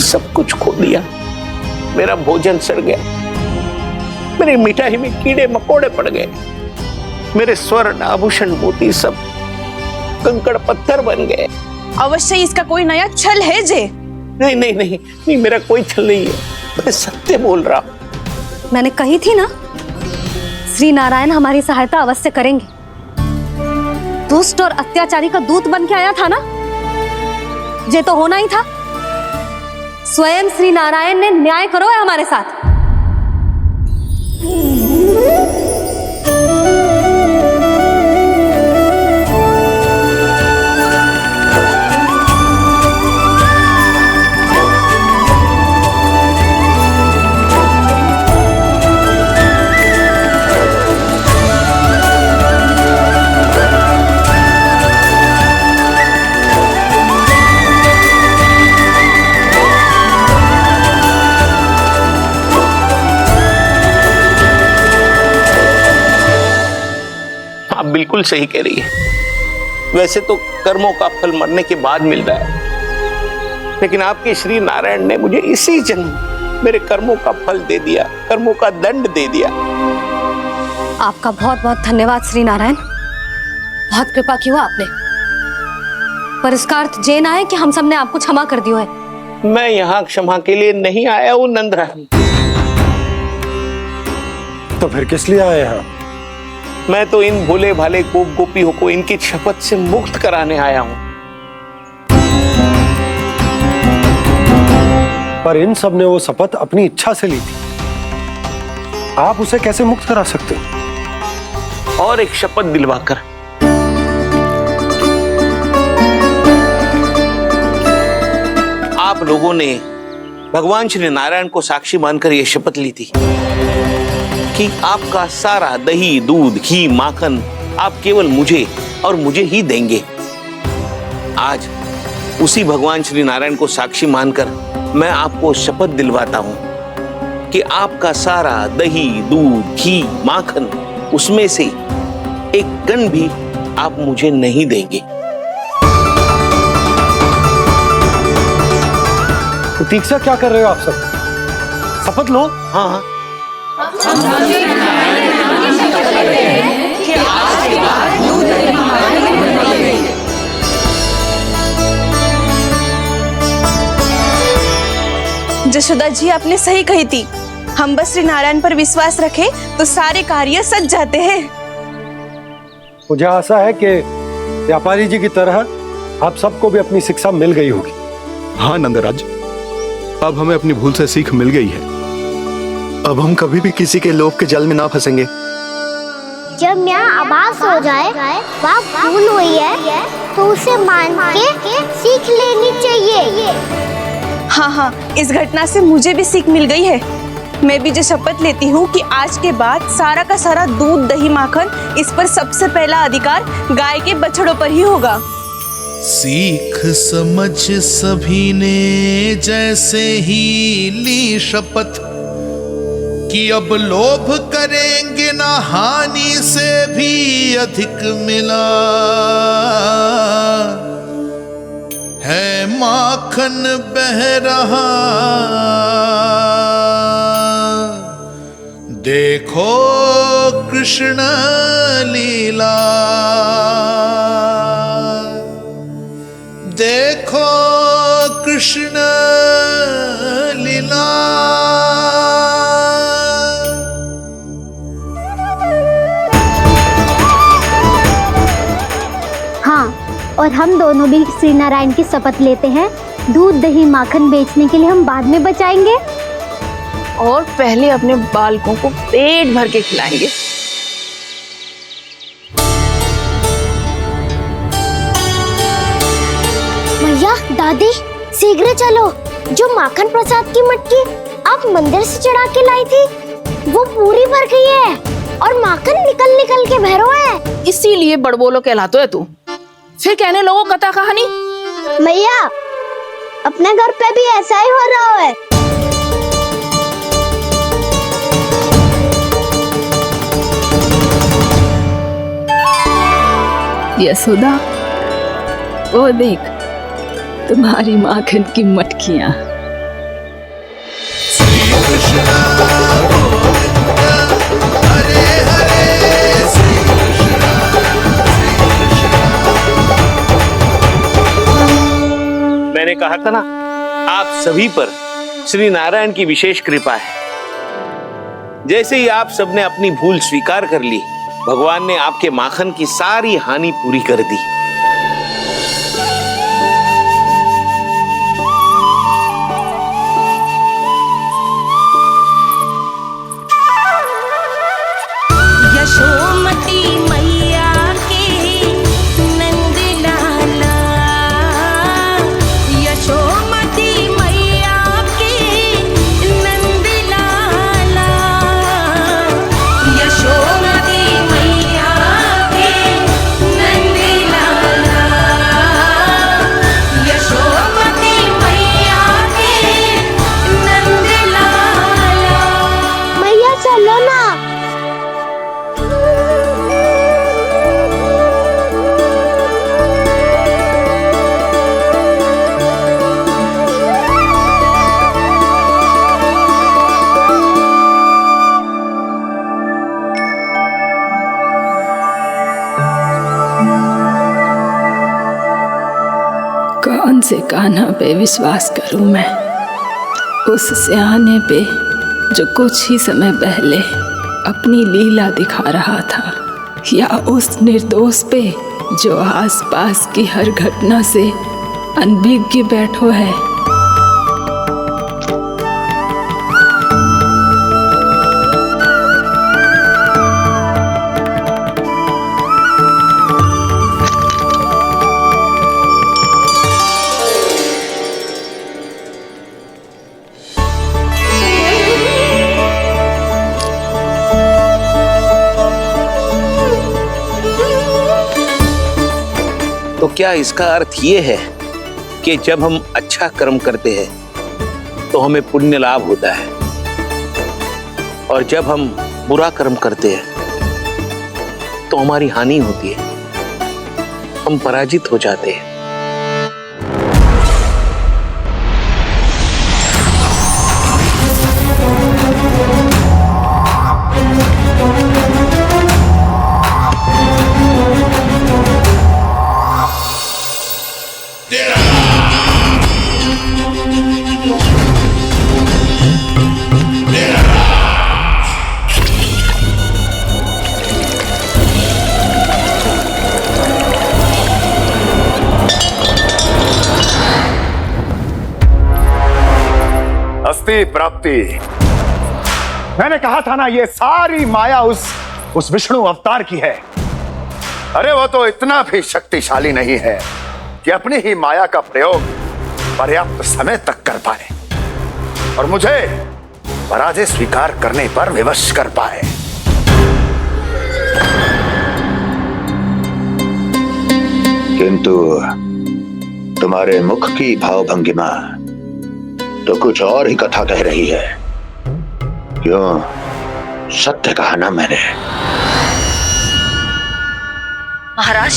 सब कुछ खो दिया। मेरा भोजन सड़ गया, मेरी मिठाई में कीड़े मकोड़े पड़ गए, मेरे स्वर्ण आभूषण मोती सब कंकड़ पत्थर बन गए। अवश्य इसका कोई नया छल है जे। नहीं नहीं नहीं नहीं, मेरा कोई छल नहीं है, मैं सत्य बोल रहा हूं। मैंने कही थी ना, श्री नारायण हमारी सहायता अवश्य करेंगे। दुष्ट और अत्याचारी का दूत बन के आया था ना, ये तो होना ही था। स्वयं श्री नारायण ने न्याय करो है हमारे साथ। बिल्कुल सही कह रही है। वैसे तो कर्मों का फल मरने के बाद मिल रहा है, लेकिन आपके श्री नारायण ने मुझे इसी जन्म मेरे कर्मों का फल दे दिया, कर्मों का दंड दे दिया। आपका बहुत बहुत धन्यवाद श्री नारायण, बहुत कृपा की हो आपने। पर इसका अर्थ ये ना है कि हम सब ने आपको क्षमा कर दिया है। मैं यहाँ क्षमा के लिए नहीं आया हूँ नंदरानी। तो फिर किस लिए आए हैं? मैं तो इन भोले भाले गोप गोपियों को इनकी शपथ से मुक्त कराने आया हूं। पर इन सब ने वो शपथ अपनी इच्छा से ली थी, आप उसे कैसे मुक्त करा सकते? और एक शपथ दिलवाकर। आप लोगों ने भगवान श्री नारायण को साक्षी मानकर यह शपथ ली थी कि आपका सारा दही, दूध, घी, माखन आप केवल मुझे और मुझे ही देंगे। आज उसी भगवान श्री नारायण को साक्षी मानकर मैं आपको शपथ दिलवाता हूं कि आपका सारा दही, दूध, घी, माखन उसमें से एक कण भी आप मुझे नहीं देंगे। प्रतीक्षा क्या कर रहे हो आप सब? शपथ लो। हाँ हाँ, जशोदा जी आपने सही कही थी। हम बस श्री नारायण पर विश्वास रखें तो सारे कार्य सज जाते हैं। मुझे आशा है कि व्यापारी जी की तरह आप सबको भी अपनी शिक्षा मिल गई होगी। हाँ नंदराज, अब हमें अपनी भूल से सीख मिल गई है। अब हम कभी भी किसी के लोभ के जल में ना फंसेंगे। जब यहाँ आभास हो जाए वह भूल हुई है तो उसे मान के सीख लेनी चाहिए। हाँ हाँ, इस घटना से मुझे भी सीख मिल गई है। मैं भी जो शपथ लेती हूँ कि आज के बाद सारा का सारा दूध, दही, माखन इस पर सबसे पहला अधिकार गाय के बछड़ों पर ही होगा। सीख समझ सभी ने जैसे ही ली शपथ कि अब लोभ करेंगे ना हानि से भी अधिक मिला है, माखन बह रहा देखो कृष्ण लीला, देखो कृष्ण लीला। हाँ, और हम दोनों भी श्री नारायण की शपथ लेते हैं, दूध दही माखन बेचने के लिए हम बाद में बचाएंगे और पहले अपने बालकों को पेट भर के खिलाएंगे। भैया दादी शीघ्र चलो, जो माखन प्रसाद की मटकी आप मंदिर से चढ़ा के लाई थी वो पूरी भर गई है और माखन निकल निकल के भरो है। इसीलिए बड़बोलो कहलाते है तू। फिर कहने लोगों कथा कहानी। भैया अपने घर पे भी ऐसा ही हो रहा है। यशोदा, वो देख तुम्हारी माखन की मटकियां। मैंने कहा था ना, आप सभी पर श्री नारायण की विशेष कृपा है। जैसे ही आप सबने अपनी भूल स्वीकार कर ली, भगवान ने आपके माखन की सारी हानि पूरी कर दी। यशोमती मैया के नंद लाला, यशोमती मैया के नंद लाला, यशोमती मैया के नंद लाला, यशोमती मैया के नंद लाला। मैया चलो ना। कौन से कान्हा पे विश्वास करूं मैं? उस सियाने पे जो कुछ ही समय पहले अपनी लीला दिखा रहा था, या उस निर्दोष पे जो आसपास की हर घटना से अनभिज्ञ बैठो है? तो क्या इसका अर्थ ये है कि जब हम अच्छा कर्म करते हैं तो हमें पुण्य लाभ होता है, और जब हम बुरा कर्म करते हैं तो हमारी हानि होती है, हम पराजित हो जाते हैं? अस्ति प्राप्ति। मैंने कहा था ना, ये सारी माया उस विष्णु अवतार की है। अरे वो तो इतना भी शक्तिशाली नहीं है कि अपनी ही माया का प्रयोग पर्याप्त समय तक कर पाए और मुझे पराजय स्वीकार करने पर विवश कर पाए। किंतु तुम्हारे मुख की भावभंगिमा तो कुछ और ही कथा कह रही है। क्यों? सत्य कहा ना मैंने। महाराज,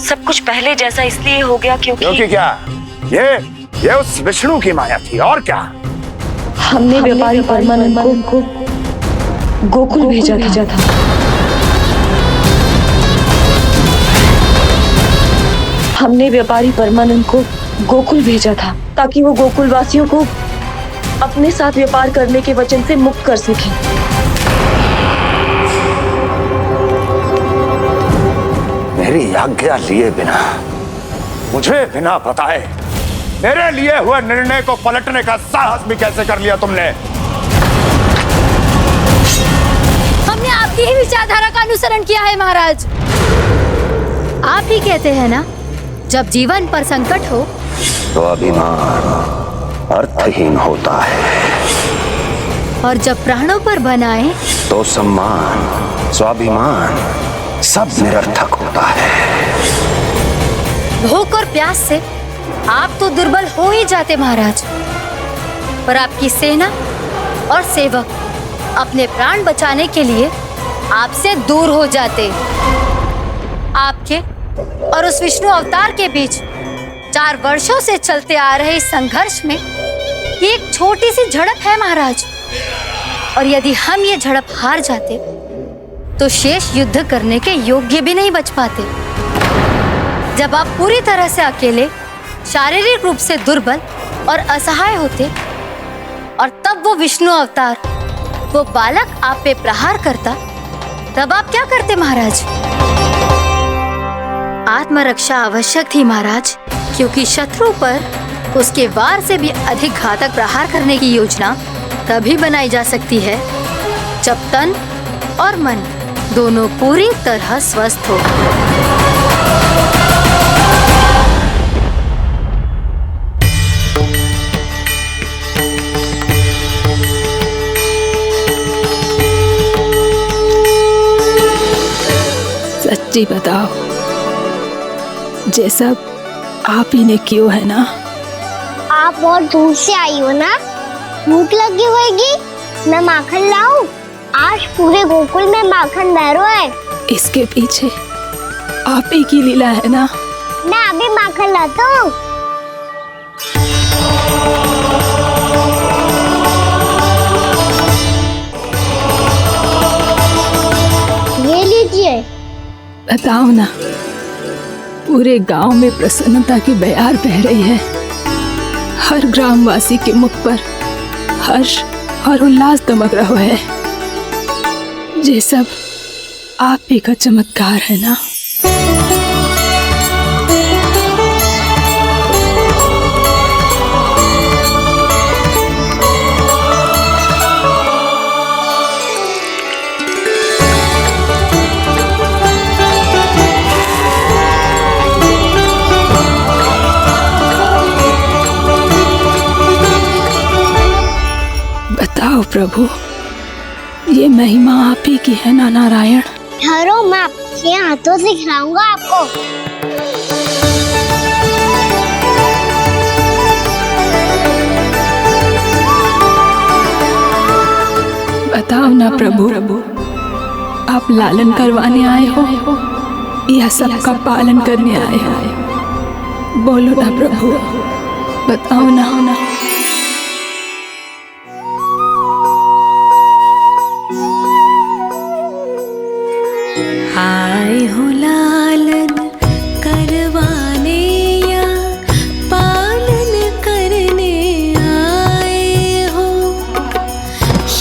सब कुछ पहले जैसा इसलिए हो गया क्योंकि क्या? ये उस विष्णु की माया थी, और क्या? हमने व्यापारी परमानंद को गोकुल भेजा था। हमने व्यापारी परमानंद को गोकुल भेजा था ताकि वो गोकुल वासियों को अपने साथ व्यापार करने के वचन से मुक्त कर सके। मेरी आज्ञा लिए बिना, मुझे बिना बताए मेरे लिए हुए निर्णय को पलटने का साहस भी कैसे कर लिया तुमने? हमने आपकी ही विचारधारा का अनुसरण किया है महाराज। आप ही कहते हैं ना, जब जीवन पर संकट हो तो अभिमान अर्थहीन होता है, और जब प्राणों पर बनाए तो सम्मान स्वाभिमान सब निरर्थक होता है। भूख और प्यास से आप तो दुर्बल हो ही जाते महाराज, पर आपकी सेना और सेवक अपने प्राण बचाने के लिए आपसे दूर हो जाते। आपके और उस विष्णु अवतार के बीच 4 वर्षों से चलते आ रहे इस संघर्ष में ये एक छोटी सी झड़प है महाराज, और यदि हम ये झड़प हार जाते तो शेष युद्ध करने के योग्य भी नहीं बच पाते। जब आप पूरी तरह से अकेले, शारीरिक रूप से दुर्बल और असहाय होते, और तब वो विष्णु अवतार, वो बालक आप पे प्रहार करता, तब आप क्या करते महाराज? आत्मरक्षा आवश्यक थी महाराज, क्योंकि शत्रु पर उसके वार से भी अधिक घातक प्रहार करने की योजना तभी बनाई जा सकती है जब तन और मन दोनों पूरी तरह स्वस्थ हो। सच्ची बताओ, ये सब आप ही ने क्यों है ना? आप बहुत दूर से आई हो ना, भूख लगी होगी। मैं माखन लाऊं? आज पूरे गोकुल में माखन बह रहा है। इसके पीछे आप ही की लीला है ना? मैं अभी माखन लाता हूँ। ये लीजिए। बताओ ना, पूरे गांव में प्रसन्नता की बयार बह रही है। हर ग्रामवासी के मुख पर हर्ष और उल्लास दमक रहा है। ये सब आप ही का चमत्कार है ना? बताओ प्रभु, ये महिमा आप ही की है ना नारायण? ठहरो, मैं आपके हाथों से खिलाऊंगा आपको। बताओ ना प्रभु, आप लालन करवाने आए हो या सबका पालन करने आए हो? बोलो ना प्रभु, बताओ ना। आए हो लालन करवाने या पालन करने आए हो,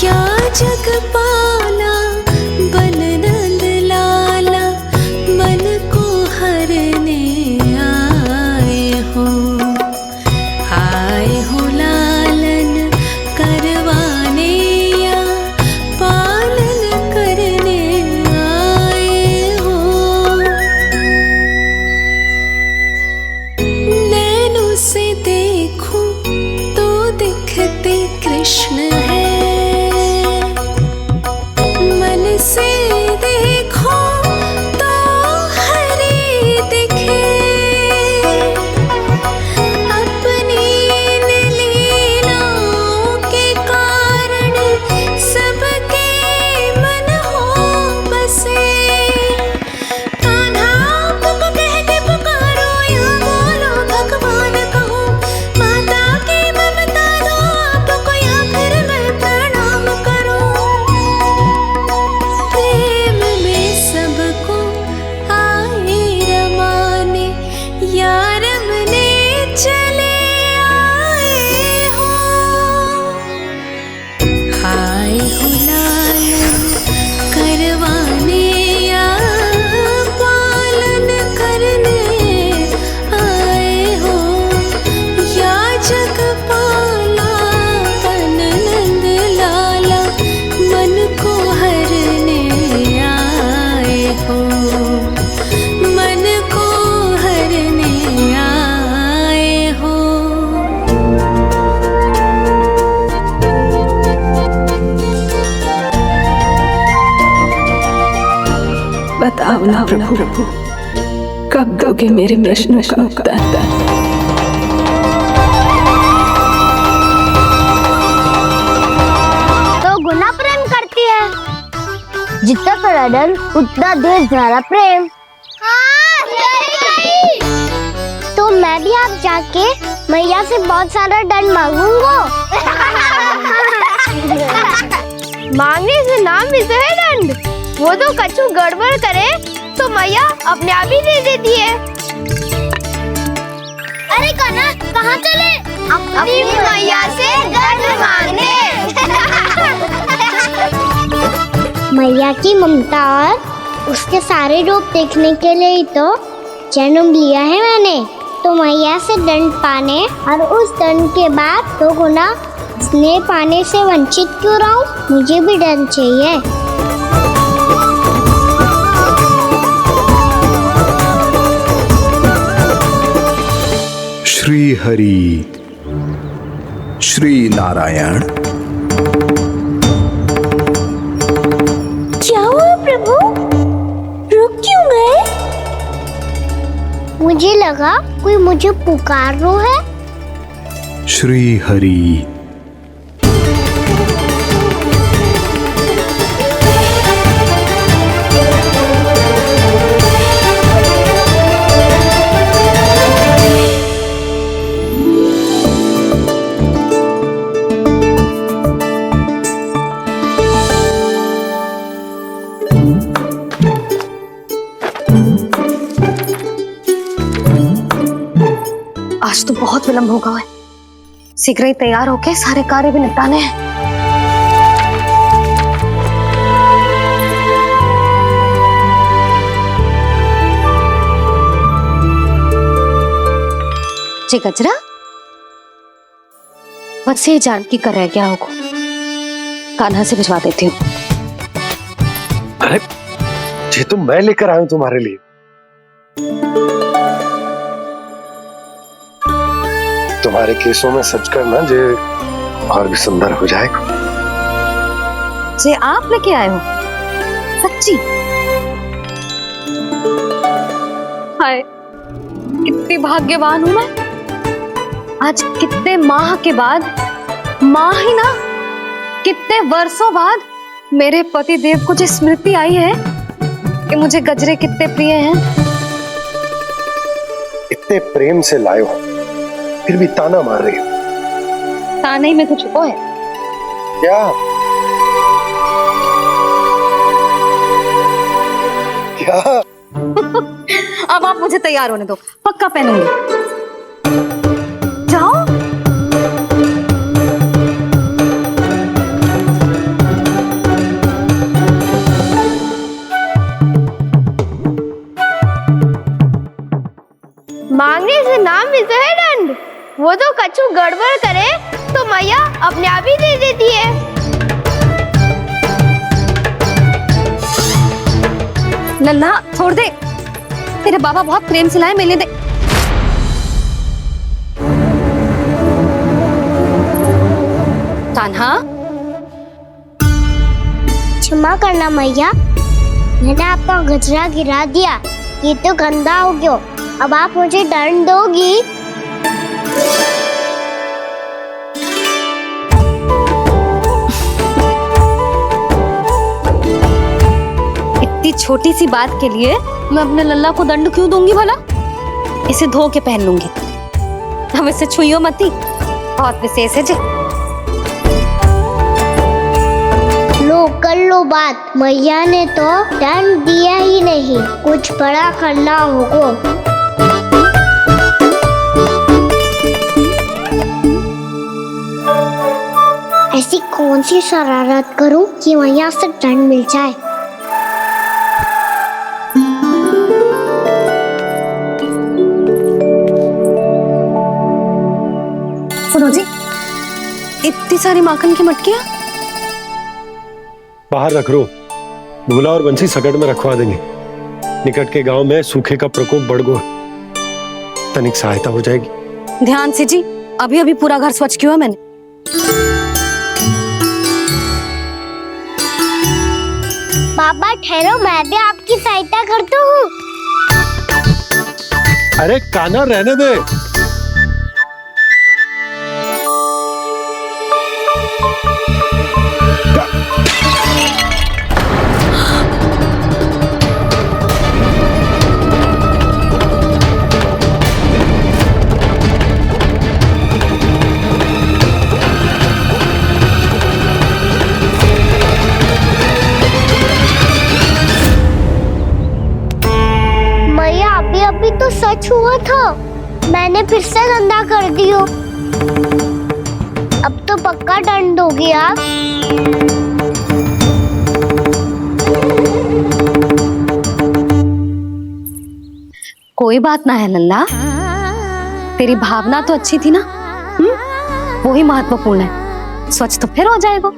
या जगपाला बन नंद लाला मन को हरने आए हो। आए हो लालन करवाने या पालन करने आए हो। नैनों से देखूं तो दिखते कृष्ण है, मन से देखो तो हरि दिखे। अपनी इन लीलाओं के कारण सबके मन हो बसे। कान्हा आपको कह के पुकारो या बोलो भगवान कहो, माता की ममता दो आपको या फिर मैं बताओ ना प्रभु, कब दोगे मेरे प्रश्नों का उत्तर? तो गुना प्रेम करती है, जितना कड़ा डर उतना देर ज़्यादा प्रेम। तो मैं भी आप जाके मैया से बहुत सारा दंड मांगूंगा। मांगने से नाम भी तो है दंड। वो तो कछु गड़बड़ करे तो मैया अपने आप ही दे देती है। अरे कान्हा कहाँ चले? अपनी मैया से दंड मांगने। मैया की ममता और उसके सारे रूप देखने के लिए ही तो जन्म लिया है मैंने। तो मैया से दंड पाने और उस दंड के बाद तो गुना स्नेह पाने से वंचित क्यों रहूं? मुझे भी दंड चाहिए। श्री हरि श्री नारायण। क्या हुआ प्रभु? रुक क्यों गए? मुझे लगा कोई मुझे पुकार रहा है। श्री हरि। आज तो बहुत विलंब होगा है। शीघ्र ही तैयार होके सारे कार्य भी निपटाने हैं। जी गजरा, बस ये जान की कर रहा है क्या होगा। कान्हा से भिजवा देती हूँ। अरे ये तो मैं लेकर आया हूं तुम्हारे लिए। तुम्हारे केसों में सच करना जे और भी सुंदर हो जाएगा। जे आप लेके आए हो? सच्ची? हाय, कितनी भाग्यवान हूं मैं। आज कितने माह के बाद, माह ही ना, कितने वर्षों बाद मेरे पति देव को जो स्मृति आई है कि मुझे गजरे कितने प्रिय हैं। इतने प्रेम से लाए हो, फिर भी ताना मार रही हो। ताने में कुछ छुपो है क्या? क्या? अब आप मुझे तैयार होने दो, पक्का पहनूंगी। जाओ। मांगने से नाम भी तो है दंड। वो तो कछु गड़बड़ करे तो मैया अपने आप ही दे देती है। नन्हा छोड़ दे, तेरे बाबा बहुत प्रेम से लाए, मिलने दे। कान्हा, क्षमा करना मैया, मैंने आपका गजरा गिरा दिया। ये तो गंदा हो गया। अब आप मुझे दंड दोगी? इतनी छोटी सी बात के लिए मैं अपने लल्ला को दंड क्यों दूंगी भला? इसे धो के पहन लूंगी। हम इसे छुइयो मती, बहुत विशेष है जी। लो कर लो बात, मैया ने तो दंड दिया ही नहीं, कुछ बड़ा करना होगा। ऐसी कौन सी शरारत करूं कि मैया से दंड मिल जाए? सुनो जी, इतनी सारी माखन की मटकियां बाहर रख रो, भूला और बंसी सकट में रखवा देंगे। निकट के गांव में सूखे का प्रकोप बढ़ गया, तनिक सहायता हो जाएगी। ध्यान से जी, अभी अभी पूरा घर स्वच्छ किया मैंने। बाबा ठहरो, मैं भी आपको आपकी सहायता करता हूँ। अरे कान्हा रहने दे। मैया अभी तो सच हुआ था, मैंने फिर से धंधा कर दियो। अब तो पक्का दंड दोगे आप। कोई बात ना है लल्ला, तेरी भावना तो अच्छी थी ना, वही महत्वपूर्ण है। स्वच्छ तो फिर हो जाएगा।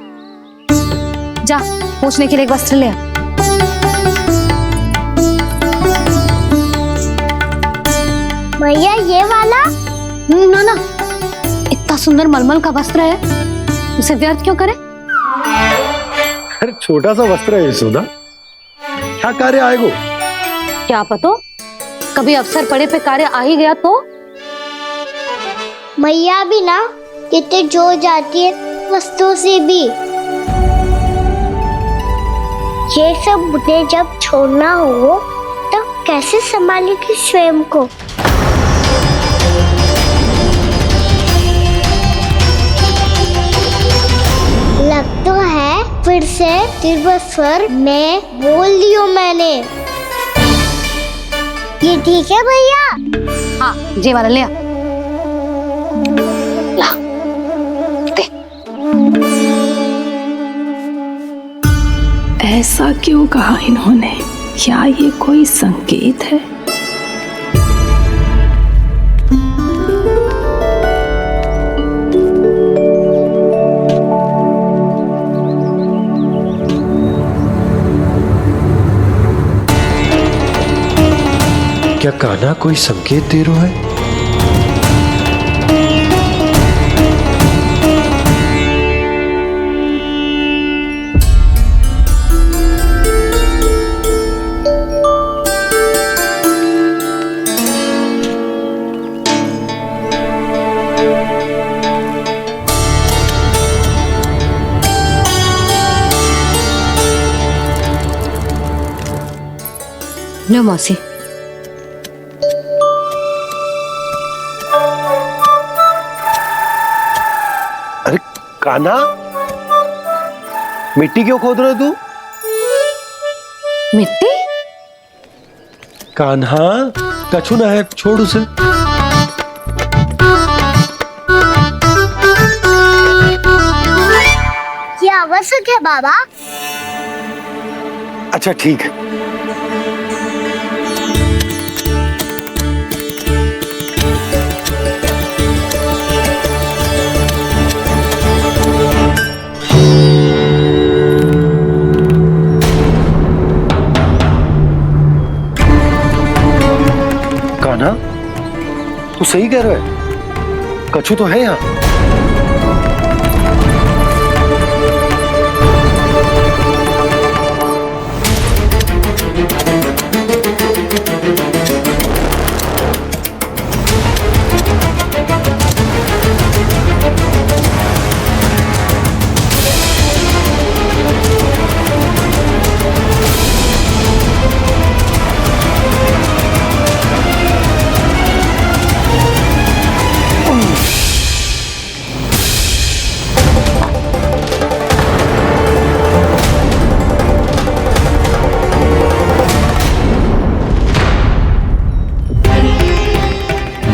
जा पोंछने के लिए एक वस्त्र ले आ। भैया ये वाला? ना ना, इतना सुंदर मलमल का वस्त्र है, उसे व्यर्थ क्यों करे? अरे छोटा सा वस्त्र है यशोदा, क्या कार्य आएगा? क्या पता, कभी अवसर पड़े पे कार्य आ ही गया तो। मैया भी ना कितने जो जाती है वस्तुओं से भी। ये सब मुझे जब छोड़ना हो तो कैसे संभालेगी स्वयं को? लग तो है फिर से तिरबस्वर में बोल लियो मैंने। ये ठीक है भैया? हाँ ये वाला ले आ। ला दे। ऐसा क्यों कहा इन्होंने? क्या ये कोई संकेत है? क्या कान्हा कोई संकेत दे रहा है? लो मौसी। अरे कान्हा, मिट्टी क्यों खोद रहे तू? मिट्टी? कान्हा कछु ना है, छोड़ उसे। ये आवश्यक है बाबा। अच्छा ठीक है। कान्हा, तू सही कह रहा है, कछु तो है यहाँ।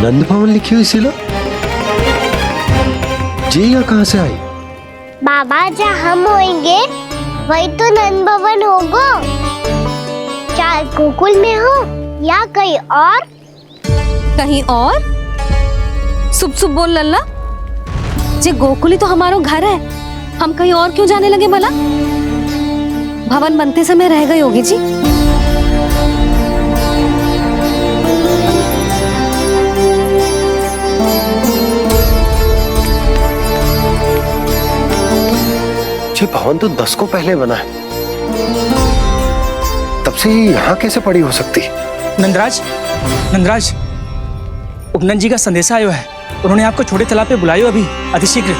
नंद भवन लिखी हुई सिला, जी यहाँ कहाँ से आई? बाबा जहाँ हम होंगे वही तो नंद भवन होगा। चाहे गोकुल में हो या कहीं और। कहीं और? सुब सुब बोल लल्ला, जे गोकुली तो हमारो घर है, हम कहीं और क्यों जाने लगे भला? भवन बनते समय रह गई होगी जी। भवन तो 10 को पहले बना है, तब से ही यहाँ कैसे पड़ी हो सकती? नंदराज, नंदराज, उपनंद जी का संदेशा आयो है। उन्होंने आपको छोटे तालाब पे बुलायो अभी, अतिशीघ्र।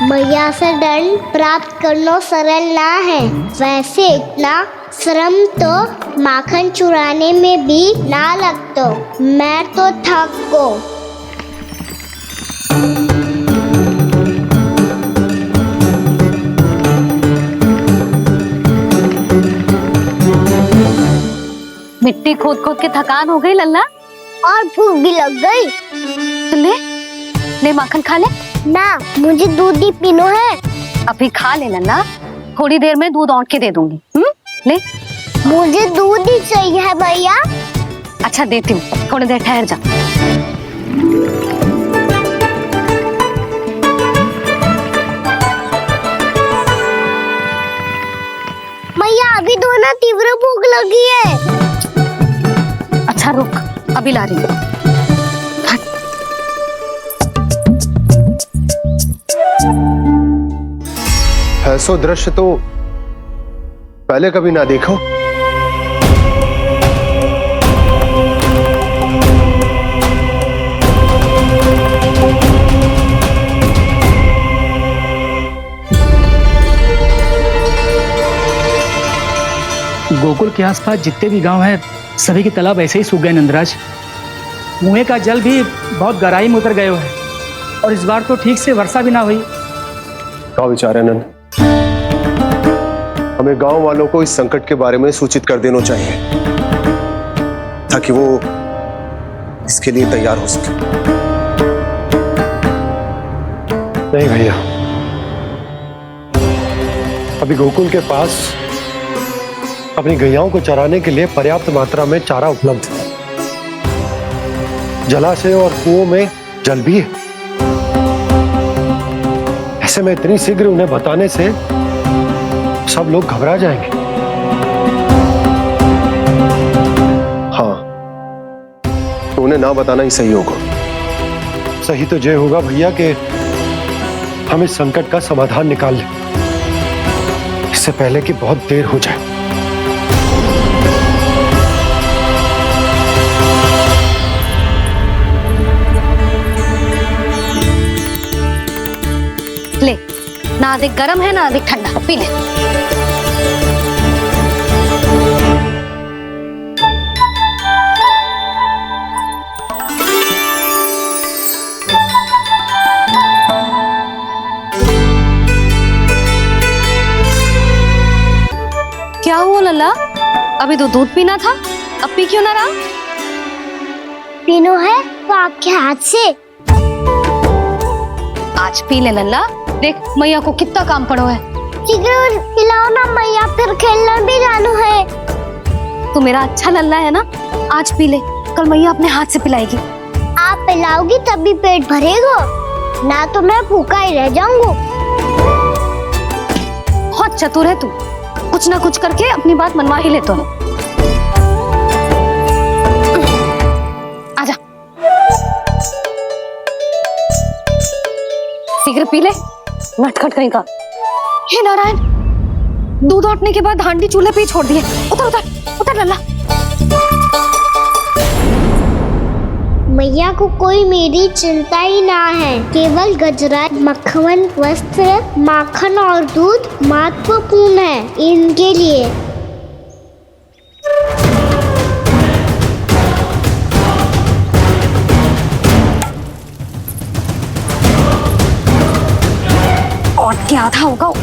मैया से दंड प्राप्त करना सरल ना है। वैसे इतना श्रम तो माखन चुराने में भी ना लगता। मैं तो थक गो। मिट्टी खोद खोद के थकान हो गई लल्ला, और भूख भी लग गई। तो ले माखन खा ले। ना, मुझे दूध ही पीना है। अभी खा ले लल्ला, थोड़ी देर में दूध औंट के दे दूंगी। ले। मुझे दूध ही चाहिए है भैया। अच्छा देती हूँ, थोड़ी देर ठहर जा। भैया अभी तो ना तीव्र भूख लगी है। अच्छा रुक, अभी ला रही हूँ। ऐसो दृश्य तो पहले कभी ना देखो। गोकुल के आसपास जितने भी गांव हैं, सभी के तालाब ऐसे ही सूख गए नंदराज। कुएं का जल भी बहुत गहराई में उतर गए है, और इस बार तो ठीक से वर्षा भी ना हुई। क्या विचार है नंद? हमें गांव वालों को इस संकट के बारे में सूचित कर देना चाहिए, ताकि वो इसके लिए तैयार हो सके। नहीं भैया, अभी गोकुल के पास अपनी गैयाओं को चराने के लिए पर्याप्त मात्रा में चारा उपलब्ध है। जलाशय और कुओं में जल भी है। ऐसे में इतनी शीघ्र उन्हें बताने से सब लोग घबरा जाएंगे। हाँ, तो उन्हें ना बताना ही सही होगा। सही तो ये होगा भैया कि हम इस संकट का समाधान निकाल लें, इससे पहले कि बहुत देर हो जाए। ले, ना अधिक गर्म है ना अधिक ठंडा, पी ले। क्या हुआ लल्ला? अभी तो दूध पीना था, अब पी क्यों ना रहा? पीनो है तो आपके हाथ से। आज पी ले लल्ला, देख मैया को कितना काम पड़ो है। शीघ्र पिलाओ ना मैया, फिर खेलना भी जानो है। तू मेरा अच्छा लल्ला है ना, आज पी ले, कल मैया अपने हाथ से पिलाएगी। आप पिलाओगी तभी पेट भरेगा, ना तो मैं भूखा ही रह जाऊंगा। बहुत चतुर है तू, कुछ ना कुछ करके अपनी बात मनवा ही लेता है। आजा, शीघ्र पी ले, नटखट कहीं का। हे नारायण, दूध औटने के बाद हांडी चूल्हे पे ही छोड़ दिए। उतर उतर उतर लल्ला। मैया को कोई मेरी चिंता ही ना है। केवल गजरा, मक्खन, वस्त्र, माखन और दूध महत्वपूर्ण है इनके लिए। और क्या आधा होगा।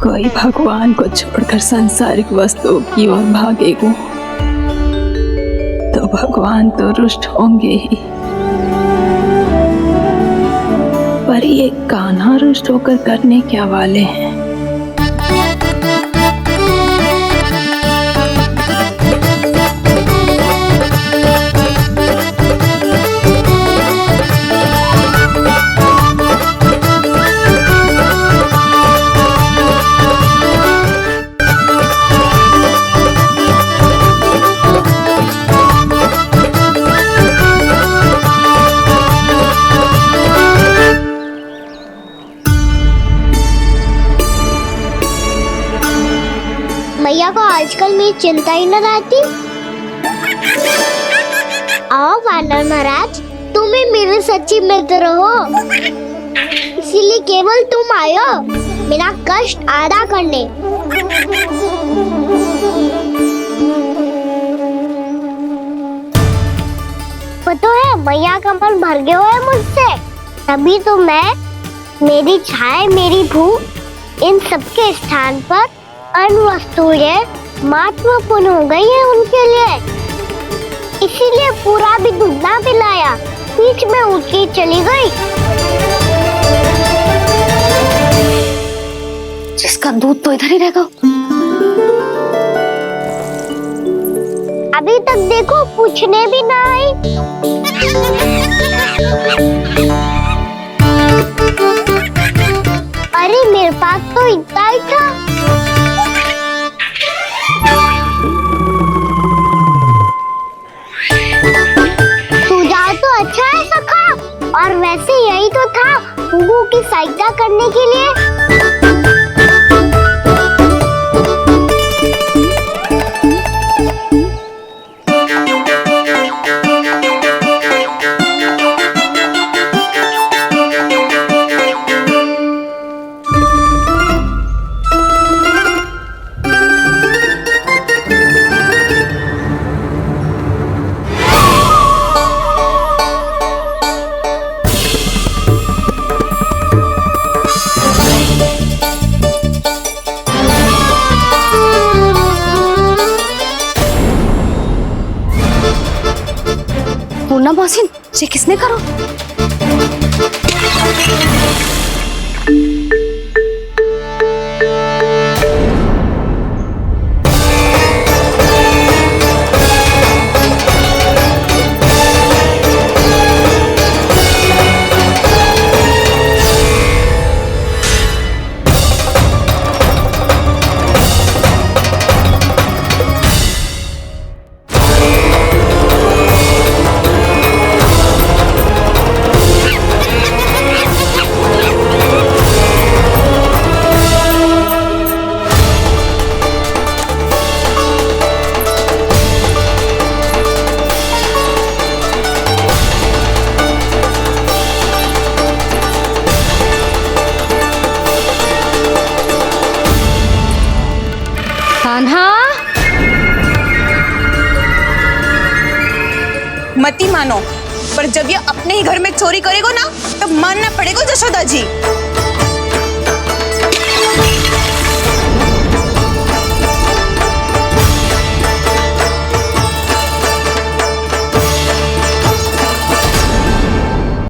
कोई भगवान को छोड़कर सांसारिक वस्तुओं की ओर भागेगा तो भगवान तो रुष्ट होंगे ही, पर ये कान्हा रुष्ट होकर करने क्या वाले हैं? मैया को आजकल मेरी चिंता ही न रहती। आओ वानर महाराज, तुम ही मेरे सच्ची मित्र हो, इसीलिए केवल तुम आयो मेरा कष्ट आधा करने। पता है मैया का मन भर गया है मुझसे, तभी तो मैं, मेरी छाया, मेरी भूख, इन सबके स्थान पर अन्य वस्तुएं महत्वपूर्ण हो गई है उनके लिए। इसीलिए पूरा भी दूध ना पिलाया, बीच में उठ के चली गई। जिसका दूध तो इधर ही रहेगा। अभी तक देखो पूछने भी ना आई। अरे मेरे पास तो इतना ही था। सुझाव तो अच्छा है सखा, और वैसे यही तो था गुगु की सहायता करने के लिए। पूर्णा मौसी, ये किसने करो? मती मानो, पर जब ये अपने ही घर में चोरी करेगा ना, तब मानना पड़ेगा जशोदा जी।